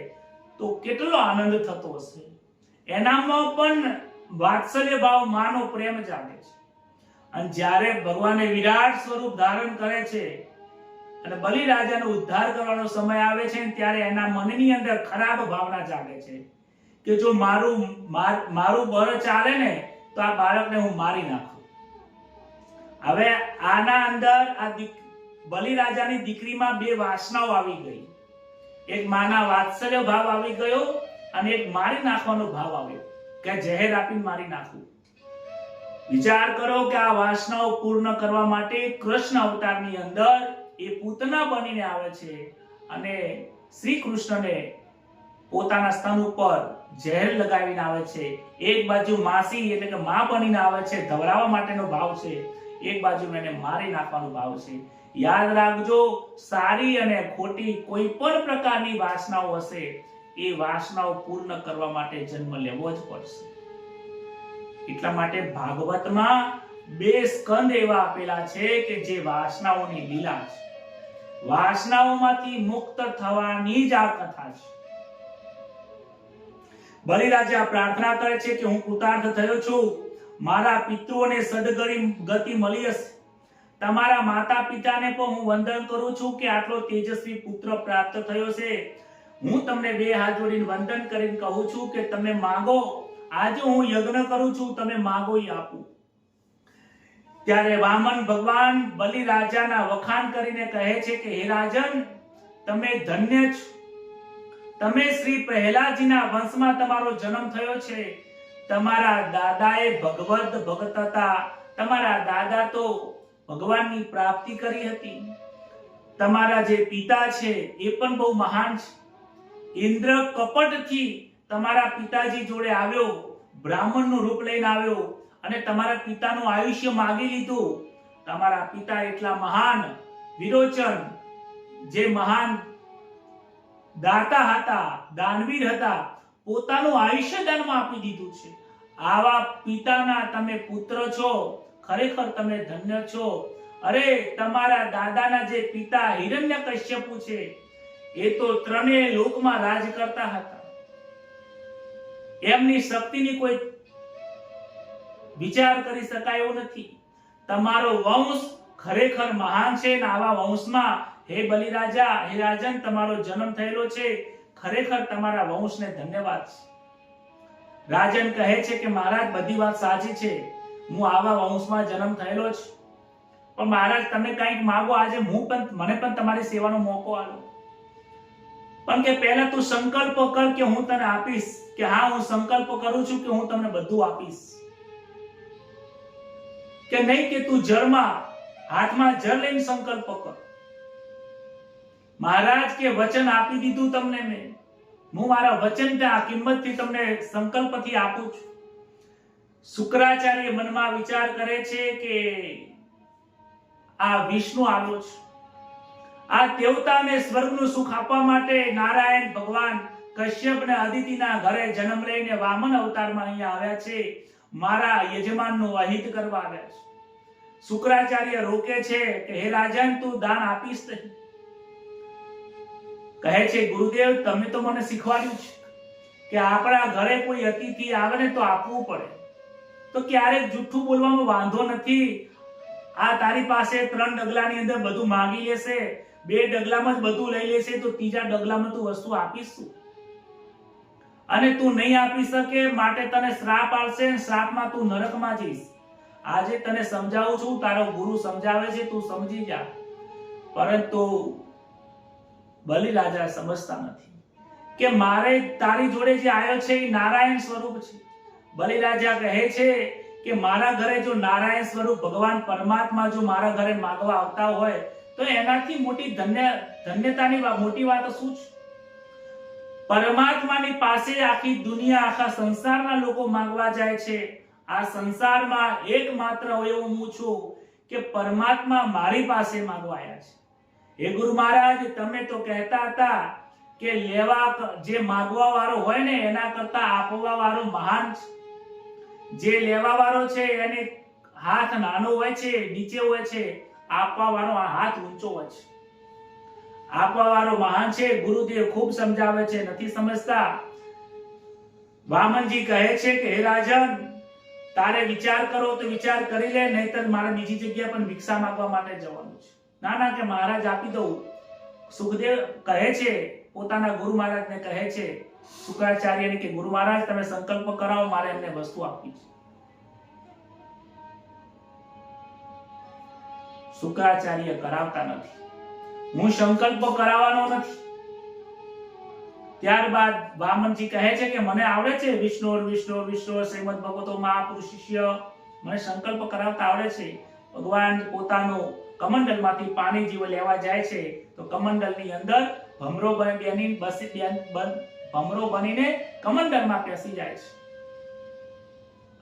B: તો કેટલો આનંદ થતો હશે. એનામાં પણ વાત્સલ્ય ભાવ, માનો પ્રેમ જાગે છે. અને જ્યારે ભગવાને વિરાટ સ્વરૂપ ધારણ કરે છે અને બલિરાજાનો ઉદ્ધાર કરવાનો સમય આવે છે ત્યારે એના મનની અંદર ખરાબ ભાવના જાગે છે કે જો મારું બળ ચાલે ને તો આ બાળકને હું મારી નાખું. હવે આના અંદર આ બલિરાજાની દીકરીમાં બે વાસનાઓ આવી ગઈ. એક માના વાત્સલ્ય ભાવ આવી ગયો અને એક મારી નાખવાનો ભાવ આવ્યો કે જહેર આપીને મારી નાખવું. વિચાર કરો કે આ વાસનાઓ પૂર્ણ કરવા માટે કૃષ્ણ અવતારની અંદર એ પૂતના બનીને આવે છે અને શ્રી કૃષ્ણને પોતાના સ્તન ઉપર ઝેર લગાવીને આવે છે. એક બાજુ માસી એટલે કે માં બનીને આવે છે, ધવરાવવા માટેનો ભાવ છે. એક બાજુ એને મારી નાખવાનો ભાવ છે. યાદ રાખજો, સારી અને ખોટી કોઈ પણ પ્રકારની વાસનાઓ હશે, એ વાસનાઓ પૂર્ણ કરવા માટે જન્મ લેવો જ પડશે. એટલા માટે ભાગવતમાં 2 સ્કંદ એવા આપેલા છે કે જે વાસનાઓની લીલા છે. વાસનાઓમાંથી મુક્ત થવાની જ આ કથા છે. બલિરાજા પ્રાર્થના કરે છે કે હું કૃતાર્થ થયો છું. મારા પિતૃઓને સદગતિ મળી હશે. તમારા માતા પિતાને પણ હું વંદન કરું છું કે આટલો તેજસ્વી પુત્ર પ્રાપ્ત થયો છે. હું તમને 2 હાથ જોડીને વંદન કરીને કહું છું કે તમે માંગો. આજે હું યજ્ઞ કરું છું, તમે માંગો એ આપું. ત્યારે વામન ભગવાન બલિરાજાના વખાણ કરીને કહે છે કે હે રાજન, તમે ધન્ય છો. તમે શ્રી પ્રહલાદજીના વંશમાં તમારો જન્મ થયો છે. તમારા દાદાએ ભગવદ ભગત હતા. તમારા દાદા તો ભગવાનની પ્રાપ્તિ કરી હતી. તમારા જે પિતા છે એ પણ બહુ મહાન છે. ઇન્દ્ર કપટથી તમારા પિતાજી જોડે આવ્યો, બ્રાહ્મણનું રૂપ લઈને આવ્યો અને તમારા પિતાનું આયુષ્ય માંગી લીધું. તમારા પિતા એટલા મહાન વિરોચન, જે મહાન દાતા હતા, દાનવીર હતા, પોતાનું આયુષ્ય દાનમાં આપી દીધું છે. આવા પિતાના તમે પુત્ર છો, ખરેખર તમે ધન્ય છો. અરે તમારા દાદાના જે પિતા હિરણ્યકશ્યપુ છે એ તો ત્રણેય લોકમાં રાજ કરતા હતા. એમની શક્તિની કોઈ વિચાર કરી શકાય એવું નથી. તમારો વંશ ખરેખર મહાન છે અને આવા વંશમાં હે બલિરાજા, હે રાજન, તમારો જન્મ થયેલો છે. ખરેખર તમારા વંશને ધન્યવાદ છે. રાજન કહે છે કે મહારાજ બધી વાત સાચી છે, હું આવા વંશમાં જન્મ થયેલો છું, પણ મહારાજ તમે કંઈક માંગો, આજે મને પણ તમારી સેવાનો મોકો આલો. પણ કે પહેલા તું સંકલ્પ કર કે હું તને આપીશ. કે હા, હું સંકલ્પ કરું છું કે હું તમને બધું આપીશ. કે નહીં કે તું જળમાં, હાથમાં જળ લઈને સંકલ્પ કર. મહારાજ કે વચન આપી દીધું તમને મેં, હું મારા વચન આ કિંમતથી તમને સંકલ્પથી આપું છું. શુક્રાચાર્ય મનમાં વિચાર કરે છે કે આ વિષ્ણુ આવ્યો છે, આ દેવતાને સ્વર્ગનું સુખ આપવા માટે નારાયણ ભગવાન કશ્યપ ને અદિતિના ઘરે જન્મ લઈને વામન અવતારમાં અહીંયા આવ્યા છે, મારા યજમાનનું અહિત કરવા આવ્યા છે. શુક્રાચાર્ય રોકે છે કે હે રાજન, તું દાન આપીશ નહીં. કહે છે ગુરુદેવ, તમે તો મને શીખવાડ્યું છે કે આપણા ઘરે કોઈ અતિથિ આવે ને તો આપવું પડે, તો ક્યારેક જૂઠું બોલવામાં વાંધો નથી. આ તારી પાસે 3 ડગલાની અંદર બધું માંગી લેશે, 2 ડગલામાં જ બધું લઈ લેશે, તો ત્રીજા ડગલામાં તું વસ્તુ આપીશું અને તું નહીં આપી શકે માટે તને શ્રાપ આવશે અને શ્રાપમાં તું નરકમાં જઈશ. આજે તને સમજાવું છું, તારો ગુરુ સમજાવે છે, તું સમજી જા. પરંતુ બલિરાજા સમજતા નથી કે મારે તારી જોડે જે આવ્યો છે એ નારાયણ સ્વરૂપ છે. બલિરાજા કહે છે કે મારા ઘરે જો નારાયણ સ્વરૂપ ભગવાન પરમાત્મા જો મારા ઘરે માંગવા આવતા હોય તો એનાથી મોટી ધન્યતાની મોટી વાત શું છે? પરમાત્માની પાસે આખી દુનિયા, આખા સંસારના લોકો માંગવા જાય છે. આ સંસારમાં એકમાત્ર એવો હું છું કે પરમાત્મા મારી પાસે માંગવા આવ્યા છે. હે ગુરુ મહારાજ, તમે તો કહેતા હતા કે લેવા જે માંગવા વાળો હોય ને એના કરતા આપવા વાળો મહાન છે. જે લેવા વાળો છે એને હાથ નાનો હોય છે, નીચે હોય છે, આપવા વાળો હાથ ઊંચો હોય છે. આપવા વાળો મહાન છે. ગુરુદેવ ખૂબ સમજાવે છે, નથી સમજતા. વામનજી કહે છે કે હે રાજન, તારે વિચાર કરો તો વિચાર કરી લે, નહીતર મારે બીજી જગ્યા પર ભિક્ષા માંગવા માટે જવાનું છે. ના ના, કે મહારાજ આપી દઉં. સુખદેવ કહે છે, પોતાના ગુરુ મહારાજને કહે છે, શુક્રાચાર્યને કે ગુરુ મહારાજ તમે સંકલ્પ કરાવો, મારે એમને વસ્તુ આપવી છે. શુક્રાચાર્ય કરાવતા નથી. હું સંકલ્પ કરાવવાનો નથી. ત્યારબાદ વામનજી કહે છે કે મને આવડે છે વિષ્ણુ શ્રીમદ ભગવતો મહાપુરુષ શિષ્ય, મને સંકલ્પ કરાવતા આવડે છે. ભગવાન પોતાનું કમંડલમાંથી પાણી જીવ લેવા જાય છે તો કમંડલની અંદર ભમરો બનીને કમંડલમાં પેસી જાય છે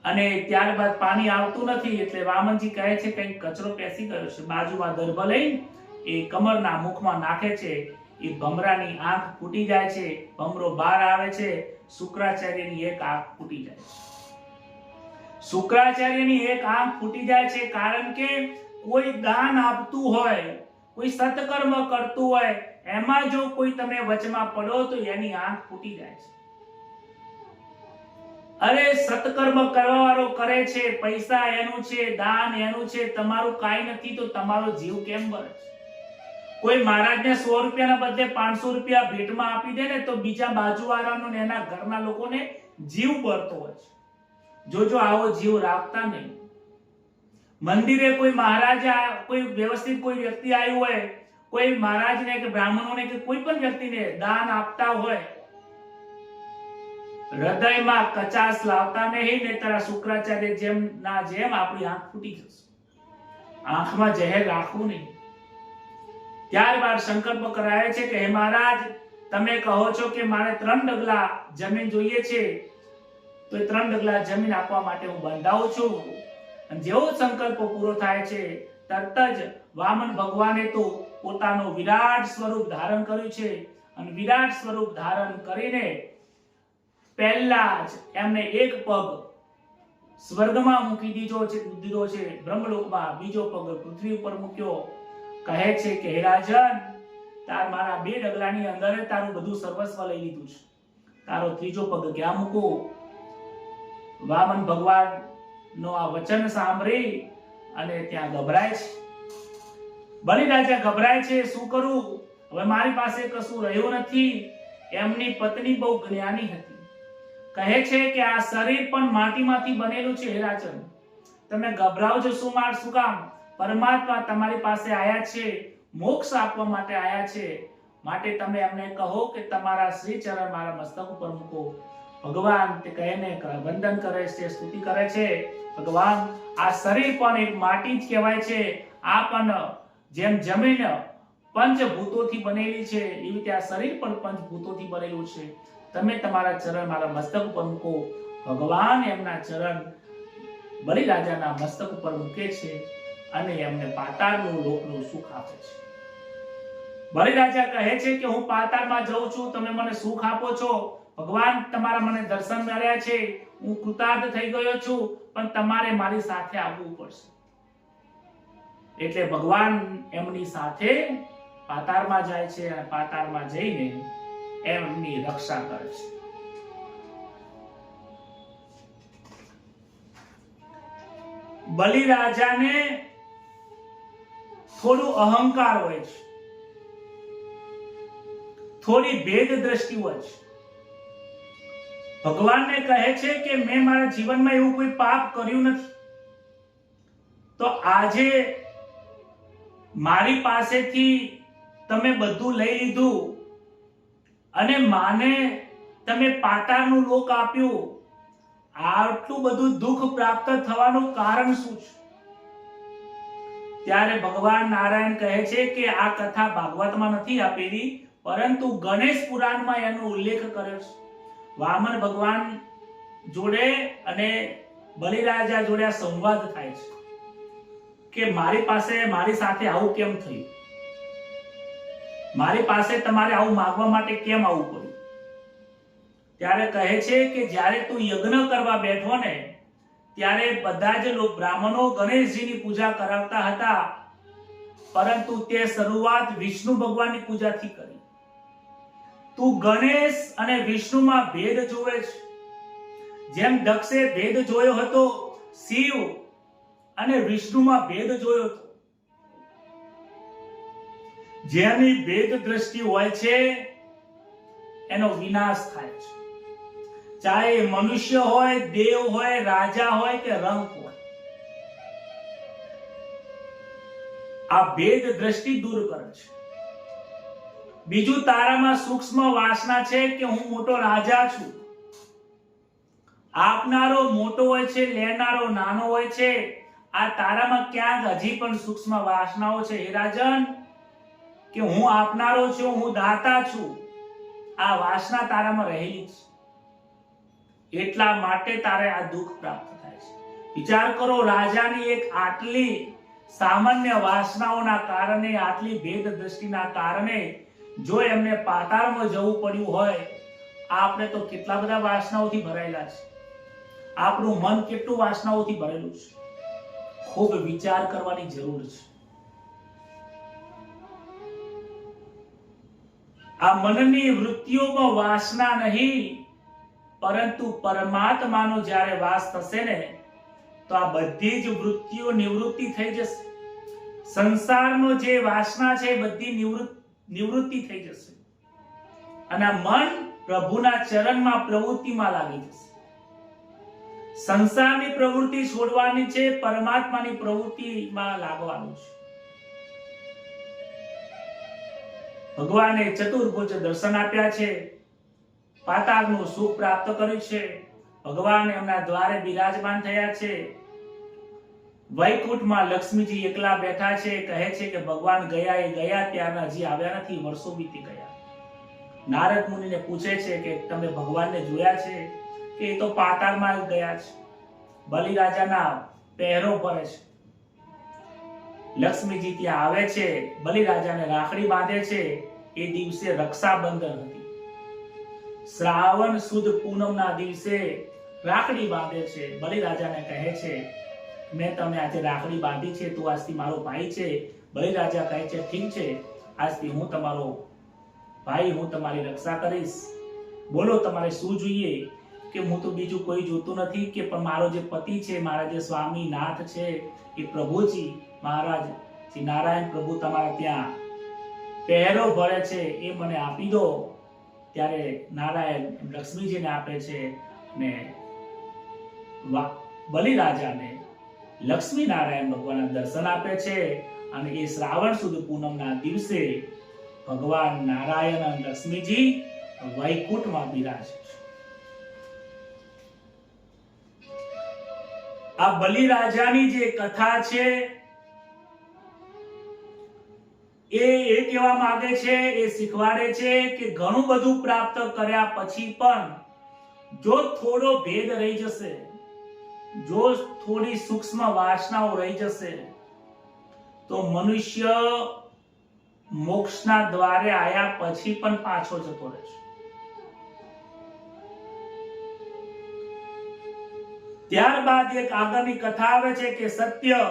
B: અને ત્યારબાદ પાણી આવતું નથી. એટલે વામનજી કહે છે કંઈક કચરો પેસી ગયો છે. બાજુમાં દર્ભ લઈ એ કમરના મુખમાં નાખે છે. એ ભમરાની આંખ ફૂટી જાય છે, ભમરો બહાર આવે છે. શુક્રાચાર્યની એક આંખ ફૂટી જાય છે. શુક્રાચાર્યની એક આંખ ફૂટી જાય છે કારણ કે કોઈ દાન આપતું હોય, કોઈ સત્કર્મ કરતું હોય, એમાં જો કોઈ તમે વચમાં પડો તો એની આંખ ફૂટી જાય છે. અરે સત્કર્મ કરવા વાળો કરે છે, પૈસા એનું છે, દાન એનું છે, તમારું કાઈ નથી તો તમારો જીવ કેમ બળે છે? કોઈ મહારાજને 100 રૂપિયાના બદલે 500 રૂપિયા ભેટમાં આપી દે ને તો બીજા બાજુવાળાનો ને એના ઘરના લોકોને જીવ બળતો હોય છે. જોજો આવો જીવ રાખતા નહીં. મંદિરે કોઈ મહારાજ, કોઈ વ્યવસ્થિત કોઈ વ્યક્તિ આવ્યું હોય, કોઈ મહારાજને કે બ્રાહ્મણોને કે કોઈ પણ વ્યક્તિને દાન આપતા હોય હૃદયમાં કચાશ લાવતા નહીં, ને તારા શુક્રાચાર્ય જેમ આપણી આંખ ફૂટી જશે. આંખમાં ઝેર રાખવું નહીં. ત્યારબાદ સંકલ્પ કરાય છે કે હે મહારાજ, તમે કહો છો કે મારે 3 ડગલા જમીન જોઈએ છે, તો એ 3 ડગલા જમીન આપવા માટે હું બંધાવું છું. અને જેવો સંકલ્પ પૂરો થાય છે તરત જ વામન ભગવાને તો પોતાનું વિરાટ સ્વરૂપ ધારણ કર્યું છે. અને વિરાટ સ્વરૂપ ધારણ કરીને પહેલા જ એમને એક પગ સ્વર્ગમાં મૂકી દીધો છે, બ્રહ્મલોકમાં, બીજો પગ પૃથ્વી ઉપર મૂક્યો. કહે છે કે હે રાજન, તાર મારા 2 ડગલાની અંદર તારું બધું સર્વસ્વ લઈ લીધું છે, તારો ત્રીજો પગ ક્યાં મૂકો? વામન ભગવાન નો આ વચન સાંભળી અને ત્યાં ગભરાય છે. બલિરાજા ગભરાય છે, શું કરું? હવે મારી પાસે કશું રહ્યું નથી. એમની પત્ની બહુ જ્ઞાની હતી. કહે છે કે આ શરીર પણ માટીમાંથી બનેલું છે. હે રાજન, તમે ગભરાવ છો શું કામ? પરમાત્મા તમારી પાસે આયા છે, મોક્ષ આપવા માટે આયા છે. માટે તમે એમને કહો કે તમારા શ્રી ચરણ મારા મસ્તક ઉપર મૂકો. ભગવાન તે કહીને વંદન કરે છે, સ્તુતિ કરે છે. ભગવાન, આ શરીર પણ એક માટી જ કહેવાય છે. આ પણ જેમ જમીન પંચભૂતોથી બનેલી છે, એવી રીતે આ શરીર પણ પંચભૂતોથી બનેલું છે. તમે તમારા ચરણ મારા મસ્તક ઉપર મૂકો. ભગવાન એમના ચરણ બલિરાજાના મસ્તક ઉપર મૂકે છે અને એમને પાતાળનું લોકનું સુખ આપે છે. બલિરાજા કહે છે કે હું પાતાળમાં જઉં છું, તમે મને સુખ આપો છો. ભગવાન, તમારા મને દર્શન મળ્યા છે, હું કૃતાર્થ થઈ ગયો છું, પણ તમારે મારી સાથે આવવું પડશે. એટલે ભગવાન એમની સાથે પાતાળમાં જાય છે અને પાતાળમાં જઈને એમની રક્ષા કરે છે. બલિરાજાને થોડું અહંકાર હોય છે, થોડી ભેદ દ્રષ્ટિ હોય છે. ભગવાનને કહે છે કે મેં મારા જીવનમાં એવું કોઈ પાપ કર્યું નથી, તો આજે મારી પાસેથી તમે બધું લઈ લીધું અને માને તમે પાતાળનું લોક આપ્યું. આટલું બધું દુઃખ પ્રાપ્ત થવાનું કારણ શું છે? ત્યારે ભગવાન નારાયણ કહે છે કે આ કથા ભાગવતમાં નથી આપેલી, પરંતુ ગણેશ પુરાણમાં એનો ઉલ્લેખ કર્યો છે. વામન ભગવાન જોડે અને બલિરાજા જોડે આ સંવાદ થાય છે કે મારી સાથે આવું કેમ થયું, મારી પાસે તમારે આવું માંગવા માટે કેમ આવવું પડ્યું? ત્યારે કહે છે કે જ્યારે તું યજ્ઞ કરવા બેઠો ને, ત્યારે બધા જ બ્રાહ્મણો ગણેશજીની પૂજા કરાવતા હતા, પરંતુ તે શરૂઆત વિષ્ણુ ભગવાનની પૂજાથી કરી. તું ગણેશ અને વિષ્ણુમાં ભેદ જોવે છે. જેમ દક્ષે ભેદ જોયો હતો શિવ અને વિષ્ણુમાં ભેદ જોયો હતો. જેની ભેદ દ્રષ્ટિ હોય છે એનો વિનાશ થાય છે. ચાહે મનુષ્ય હોય, દેવ હોય, રાજા હોય કે રંક હોય, આ ભેદ દ્રષ્ટિ દૂર કરે છે. બીજું, તારામાં સૂક્ષ્મ વાસના છે કે હું મોટો રાજા છું. આપનારો મોટો હોય છે, લેનારો નાનો હોય છે. આ તારામાં ક્યાંક હજી પણ સૂક્ષ્મ વાસનાઓ છે. હે રાજન, કે હું આપનારો છું, હું દાતા છું, આ વાસના તારામાં રહેલી છે. એટલા માટે તારે આ દુઃખ પ્રાપ્ત થાય છે. વિચાર કરો, રાજાની એક આટલી સામાન્ય વાસનાઓના કારણે, આટલી ભેદ દ્રષ્ટિના કારણે જો એમને પાતાળમાં જવું પડ્યું હોય, આપણે તો કેટલા બધા વાસનાઓથી ભરાયેલા છે. આપણું મન કેટલું વાસનાઓથી ભરેલું છે. ખૂબ વિચાર કરવાની જરૂર છે. આ મનની વૃત્તિઓમાં વાસના નહીં, પરંતુ પરમાત્માનો જ્યારે વાસ થશે ને, તો આ બધી જ વૃત્તિઓ નિવૃત્તિ થઈ જશે. સંસારનો જે વાસના છે બધી નિવૃત્તિ થઈ જશે અને આ મન પ્રભુના ચરણમાં પ્રવૃત્તિમાં લાગી જશે. સંસારની પ્રવૃત્તિ છોડવાની છે, પરમાત્માની પ્રવૃત્તિમાં લાગવાનું છે. ભગવાને ચતુર્ભુજ દર્શન આપ્યા છે, પાતાળનું સુખ પ્રાપ્ત કર્યું છે. ભગવાન એમના દ્વારે બિરાજમાન થયા છે. વૈકુંઠમાં લક્ષ્મીજી એકલા બેઠા છે. કહે છે કે ભગવાન ગયા એ ગયા, ત્યારના હજી આવ્યા નથી, વર્ષો વીતી ગયા. નારદ મુનિને પૂછે છે કે તમે ભગવાનને જોયા છે? કે એ તો પાતાળમાં ગયા છે, બલિરાજાના પહેરો ભરે છે. લક્ષ્મીજી ત્યાં આવે છે, બલિરાજાને રાખડી બાંધે છે. એ દિવસે રક્ષાબંધન હતી. શ્રાવણ સુદ પૂનમના દિવસે રાખડી બાંધે છે. બલિરાજાને કહે છે મેં તમને આજે રાખડી બાંધી છે, તું આજથી મારો ભાઈ છે. બલિરાજા કહે છે ઠીક છે, આજથી હું તમારો ભાઈ, હું તમારી રક્ષા કરીશ. બોલો તમારે શું જોઈએ? કે હું તો બીજું કોઈ જોતું નથી, કે પણ મારો જે પતિ છે, મારા જે સ્વામી નાથ છે, એ પ્રભુજી મહારાજ શ્રી નારાયણ પ્રભુ તમારા ત્યાં પહેરો ભરે છે, એ મને આપી દો. ત્યારે નારાયણ લક્ષ્મીજીને આપે છે અને બલિરાજાને લક્ષ્મી નારાયણ ભગવાનના દર્શન આપે છે. અને એ શ્રાવણ સુદ પૂનમના દિવસે ભગવાન નારાયણ અને લક્ષ્મીજી વૈકુંઠમાં બિરાજે છે. આ બલિરાજાની જે કથા છે એ કહેવા માંગે છે, એ શીખવાડે છે કે ઘણું બધું પ્રાપ્ત કર્યા પછી પણ જો થોડો ભેદ રહી જશે, જો થોડી સૂક્ષ્મ વાસનાઓ રહી જશે, તો મનુષ્ય મોક્ષના દ્વારે આયા પછી પણ પાછો જતો રહેશે. ત્યારબાદ એક આગળની કથા આવે છે કે સત્ય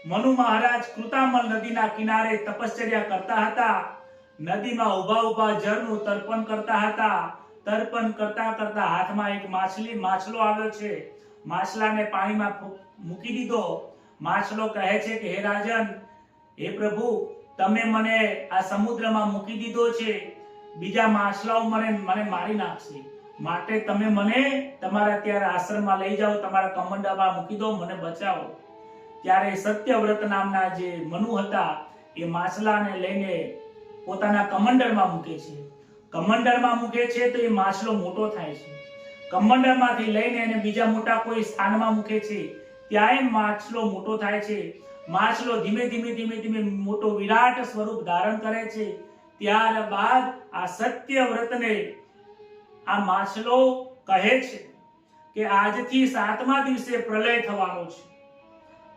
B: મનુ મહારાજ કૃતામલ નદીના કિનારે તપશ્ચર્યા કરતા હતા. નદીમાં ઉભા જળનું તર્પણ કરતા હતા. તર્પણ કરતા કરતા હાથમાં એક માછલો આવ્યો છે. માછલાને પાણીમાં મૂકી દીધો. માછલો કહે છે કે હે રાજન, હે પ્રભુ, તમે મને આ સમુદ્રમાં મૂકી દીધો છે, બીજા માછલાઓ મને મારી નાખશે, માટે તમે મને તમારા ત્યાં આશ્રમમાં લઈ જાઓ, તમારા કમંડળમાં મૂકી દો, મને બચાવો. ત્યારે સત્યવ્રત નામના જે મનુ હતા એ માછલાને લઈને પોતાના કમંડળમાં મૂકે છે. કમંડળમાં મૂકે છે તો એ માછલો મોટો થાય છે. કમંડળમાંથી લઈને એને બીજા મોટા કોઈ સ્થાનમાં મૂકે છે, ત્યાં માછલો મોટો થાય છે. માછલો ધીમે ધીમે મોટો વિરાટ સ્વરૂપ ધારણ કરે છે. ત્યારબાદ આ સત્યવ્રતને આ માછલો કહે છે કે આજથી 7મા દિવસે પ્રલય થવાનો છે.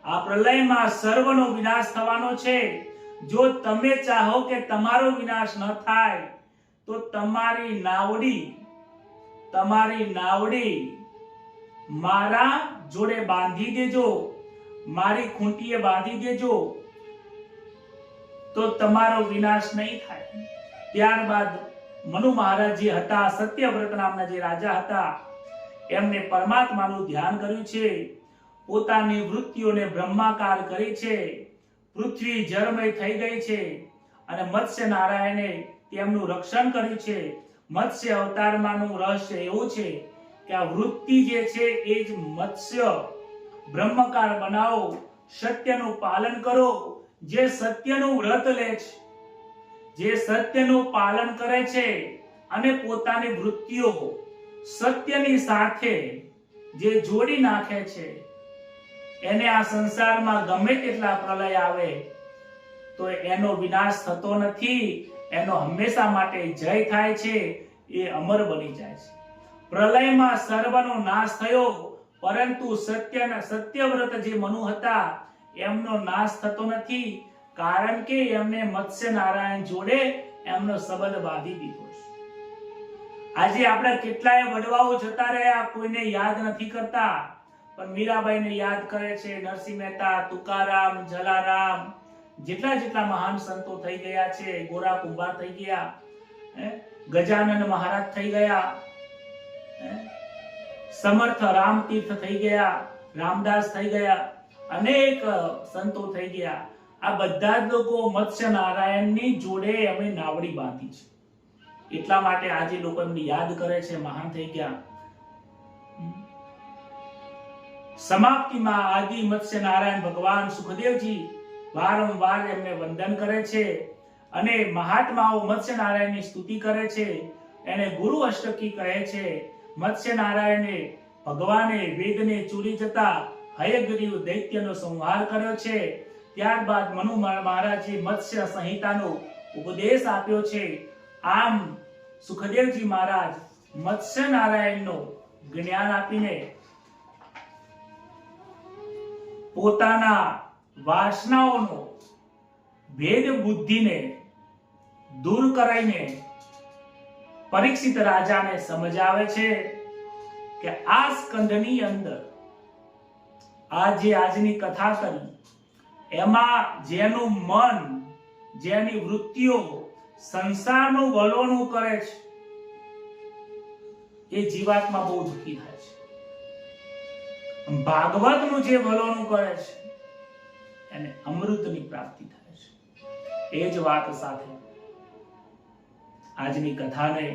B: આ પ્રલયમાં સર્વનો વિનાશ થવાનો છે. જો તમે ચાહો કે તમારો વિનાશ ન થાય તો તમારી નાવડી મારા જોડે બાંધી દેજો, મારી ખૂંટીએ બાંધી દેજો, તો તમારો વિનાશ નહીં થાય. ત્યારબાદ મનુ મહારાજ જે હતા, સત્યવ્રત નામના જે રાજા હતા, એમને પરમાત્માનું ધ્યાન કર્યું છે. પોતાની વૃત્તિઓને બ્રહ્માકાર કરી છે. પૃથ્વી જળમય થઈ ગઈ છે અને મત્સ્ય નારાયણે તેમનું રક્ષણ કર્યું છે. મત્સ્ય અવતારમાંનું રહસ્ય એવું છે કે આ વૃત્તિ જે છે એ જ મત્સ્ય બ્રહ્મકાર બનાવો, સત્યનું પાલન કરો. જે સત્યનું વ્રત લે છે, જે સત્યનું પાલન કરે છે અને પોતાની વૃત્તિઓ સત્યની સાથે જે જોડી નાખે છે, એને આ સંસારમાં ગમે તેટલા પ્રલય આવે તો એનો વિનાશ થતો નથી, એનો હંમેશા માટે જય થાય છે, એ અમર બની જાય છે. પ્રલયમાં સર્વનો નાશ થયો, પરંતુ સત્યવ્રત જે મનુ હતા એમનો નાશ થતો નથી, કારણ કે એમને મત્સ્ય નારાયણ જોડે એમનો સંબંધ બાંધી દીધો છે. આજે આપણે કેટલાય વડવાઓ જતા રહ્યા, કોઈને યાદ નથી કરતા, પણ મીરાબાઈને યાદ કરે છે. નરસિંહ મહેતા, તુકારામ, જલારામ, જેટલા મહાન સંતો થઈ ગયા છે. ગોરા કુંભાર થઈ ગયા, ગજાનંદ મહારાજ થઈ ગયા, સમર્થ રામતીર્થ થઈ ગયા, રામદાસ થઈ ગયા, અનેક સંતો થઈ ગયા. આ બધા જ લોકો મત્સ્ય નારાયણની જોડે અમે નાવડી બાંધી છે. એટલા માટે આજે લોકો એમને યાદ કરે છે, મહાન થઈ ગયા. સમાપ્તિમાં આદિ મત્સ્ય નારાયણ ભગવાન સુખદેવજી વારંવાર એમને વંદન કરે છે અને મહાત્માઓ મત્સ્ય નારાયણની સ્તુતિ કરે છે. એને ગુરુ અષ્ટકી કહે છે. મત્સ્ય નારાયણે ભગવાને વેદને ચોરી જતા હયગ્રીવ દૈત્યનો સંહાર કર્યો છે. ત્યારબાદ મનુ મહારાજે મત્સ્ય સંહિતાનો ઉપદેશ આપ્યો છે. આમ સુખદેવજી મહારાજ મત્સ્ય નારાયણનો જ્ઞાન આપીને પોતાના વાસનાઓનો ભેદ બુદ્ધિને દૂર કરાઈને પરીક્ષિત રાજાને સમજાવે છે કે આ સ્કંધની અંદર આ જે આજની કથા કરી એમાં જેનું મન, જેની વૃત્તિઓ સંસારનું વલોણું કરે છે એ જીવાત્મા બહુ દુઃખી થાય છે. ભાગવતનું જે વલોણું કરે છે એને અમૃતની પ્રાપ્તિ થાય છે. એ જ વાત સાથે આજની કથાને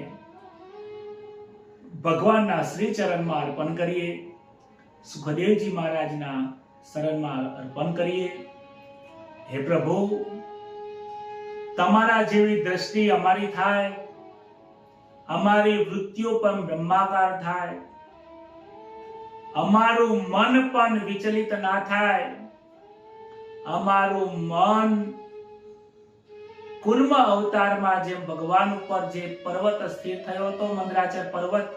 B: ભગવાનના શ્રી ચરણમાં અર્પણ કરીએ, સુખદેવજી મહારાજના શરણમાં અર્પણ કરીએ. હે પ્રભુ, તમારા જેવી દ્રષ્ટિ અમારી થાય, અમારી વૃત્તિઓ પણ બ્રહ્માકાર થાય, અમારું મન પણ વિચલિત ના થાય, અમારું મન કુર્મ અવતારમાં જેમ ભગવાન ઉપર જે પર્વત સ્થિર થયો હતો, મંદરાચલ પર્વત,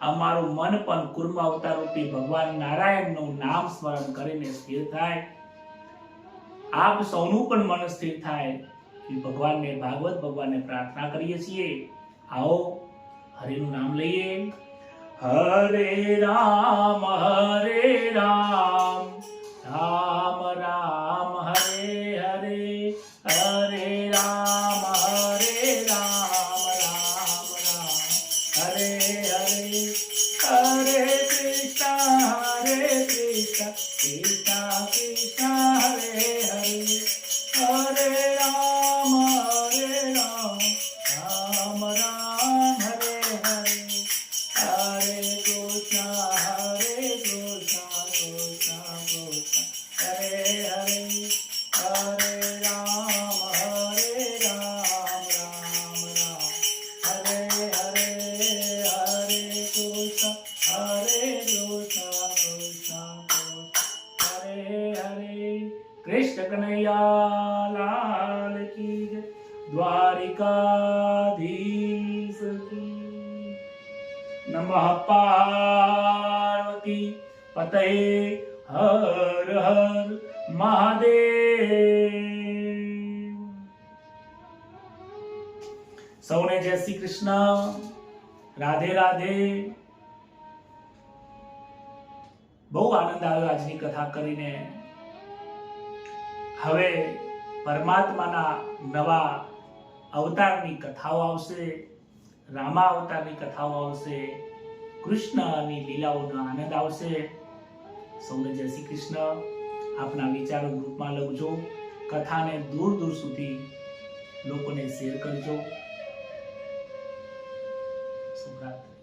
B: અમારું મન પણ કુર્મ અવતાર રૂપી ભગવાન નારાયણનું નામ સ્મરણ કરીને સ્થિર થાય. આપ સૌનું પણ મન સ્થિર થાય એ ભગવાનને, ભાગવત ભગવાનને પ્રાર્થના કરીએ છીએ. આવો હરિનું નામ લઈએ. હરે રામ રામ રામ હરે હરે, હરે રામ રામ રામ હરે હરે, હરે કૃષ્ણ કૃષ્ણ કૃષ્ણ હરે હરે, હરે રામ રામ રામ હરે હરે, હરે કૃષ્ણ કૃષ્ણ કૃષ્ણ હરે હરે, હરે રામ રામ રામ હરે હરે, હરે કૃષ્ણ કૃષ્ણ હરે હરે. કૃષ્ણ કનૈયા લાલ કી જય, દ્વારિકાધીશ કી. નમઃ પાર્વતી પતये, હર હર મહાદેવ. સૌને જય શ્રી કૃષ્ણ, રાધે રાધે. બહુ આનંદ આવ્યો આજની કથા કરીને. હવે પરમાત્માના નવા અવતારની કથાઓ આવશે, રામા અવતારની કથાઓ આવશે, કૃષ્ણની લીલાઓનો આનંદ આવશે. સૌને જય શ્રી કૃષ્ણ. આપના વિચારો ગ્રુપમાં લખજો, કથાને દૂર દૂર સુધી લોકોને શેર કરજો. શુભરાત્રી.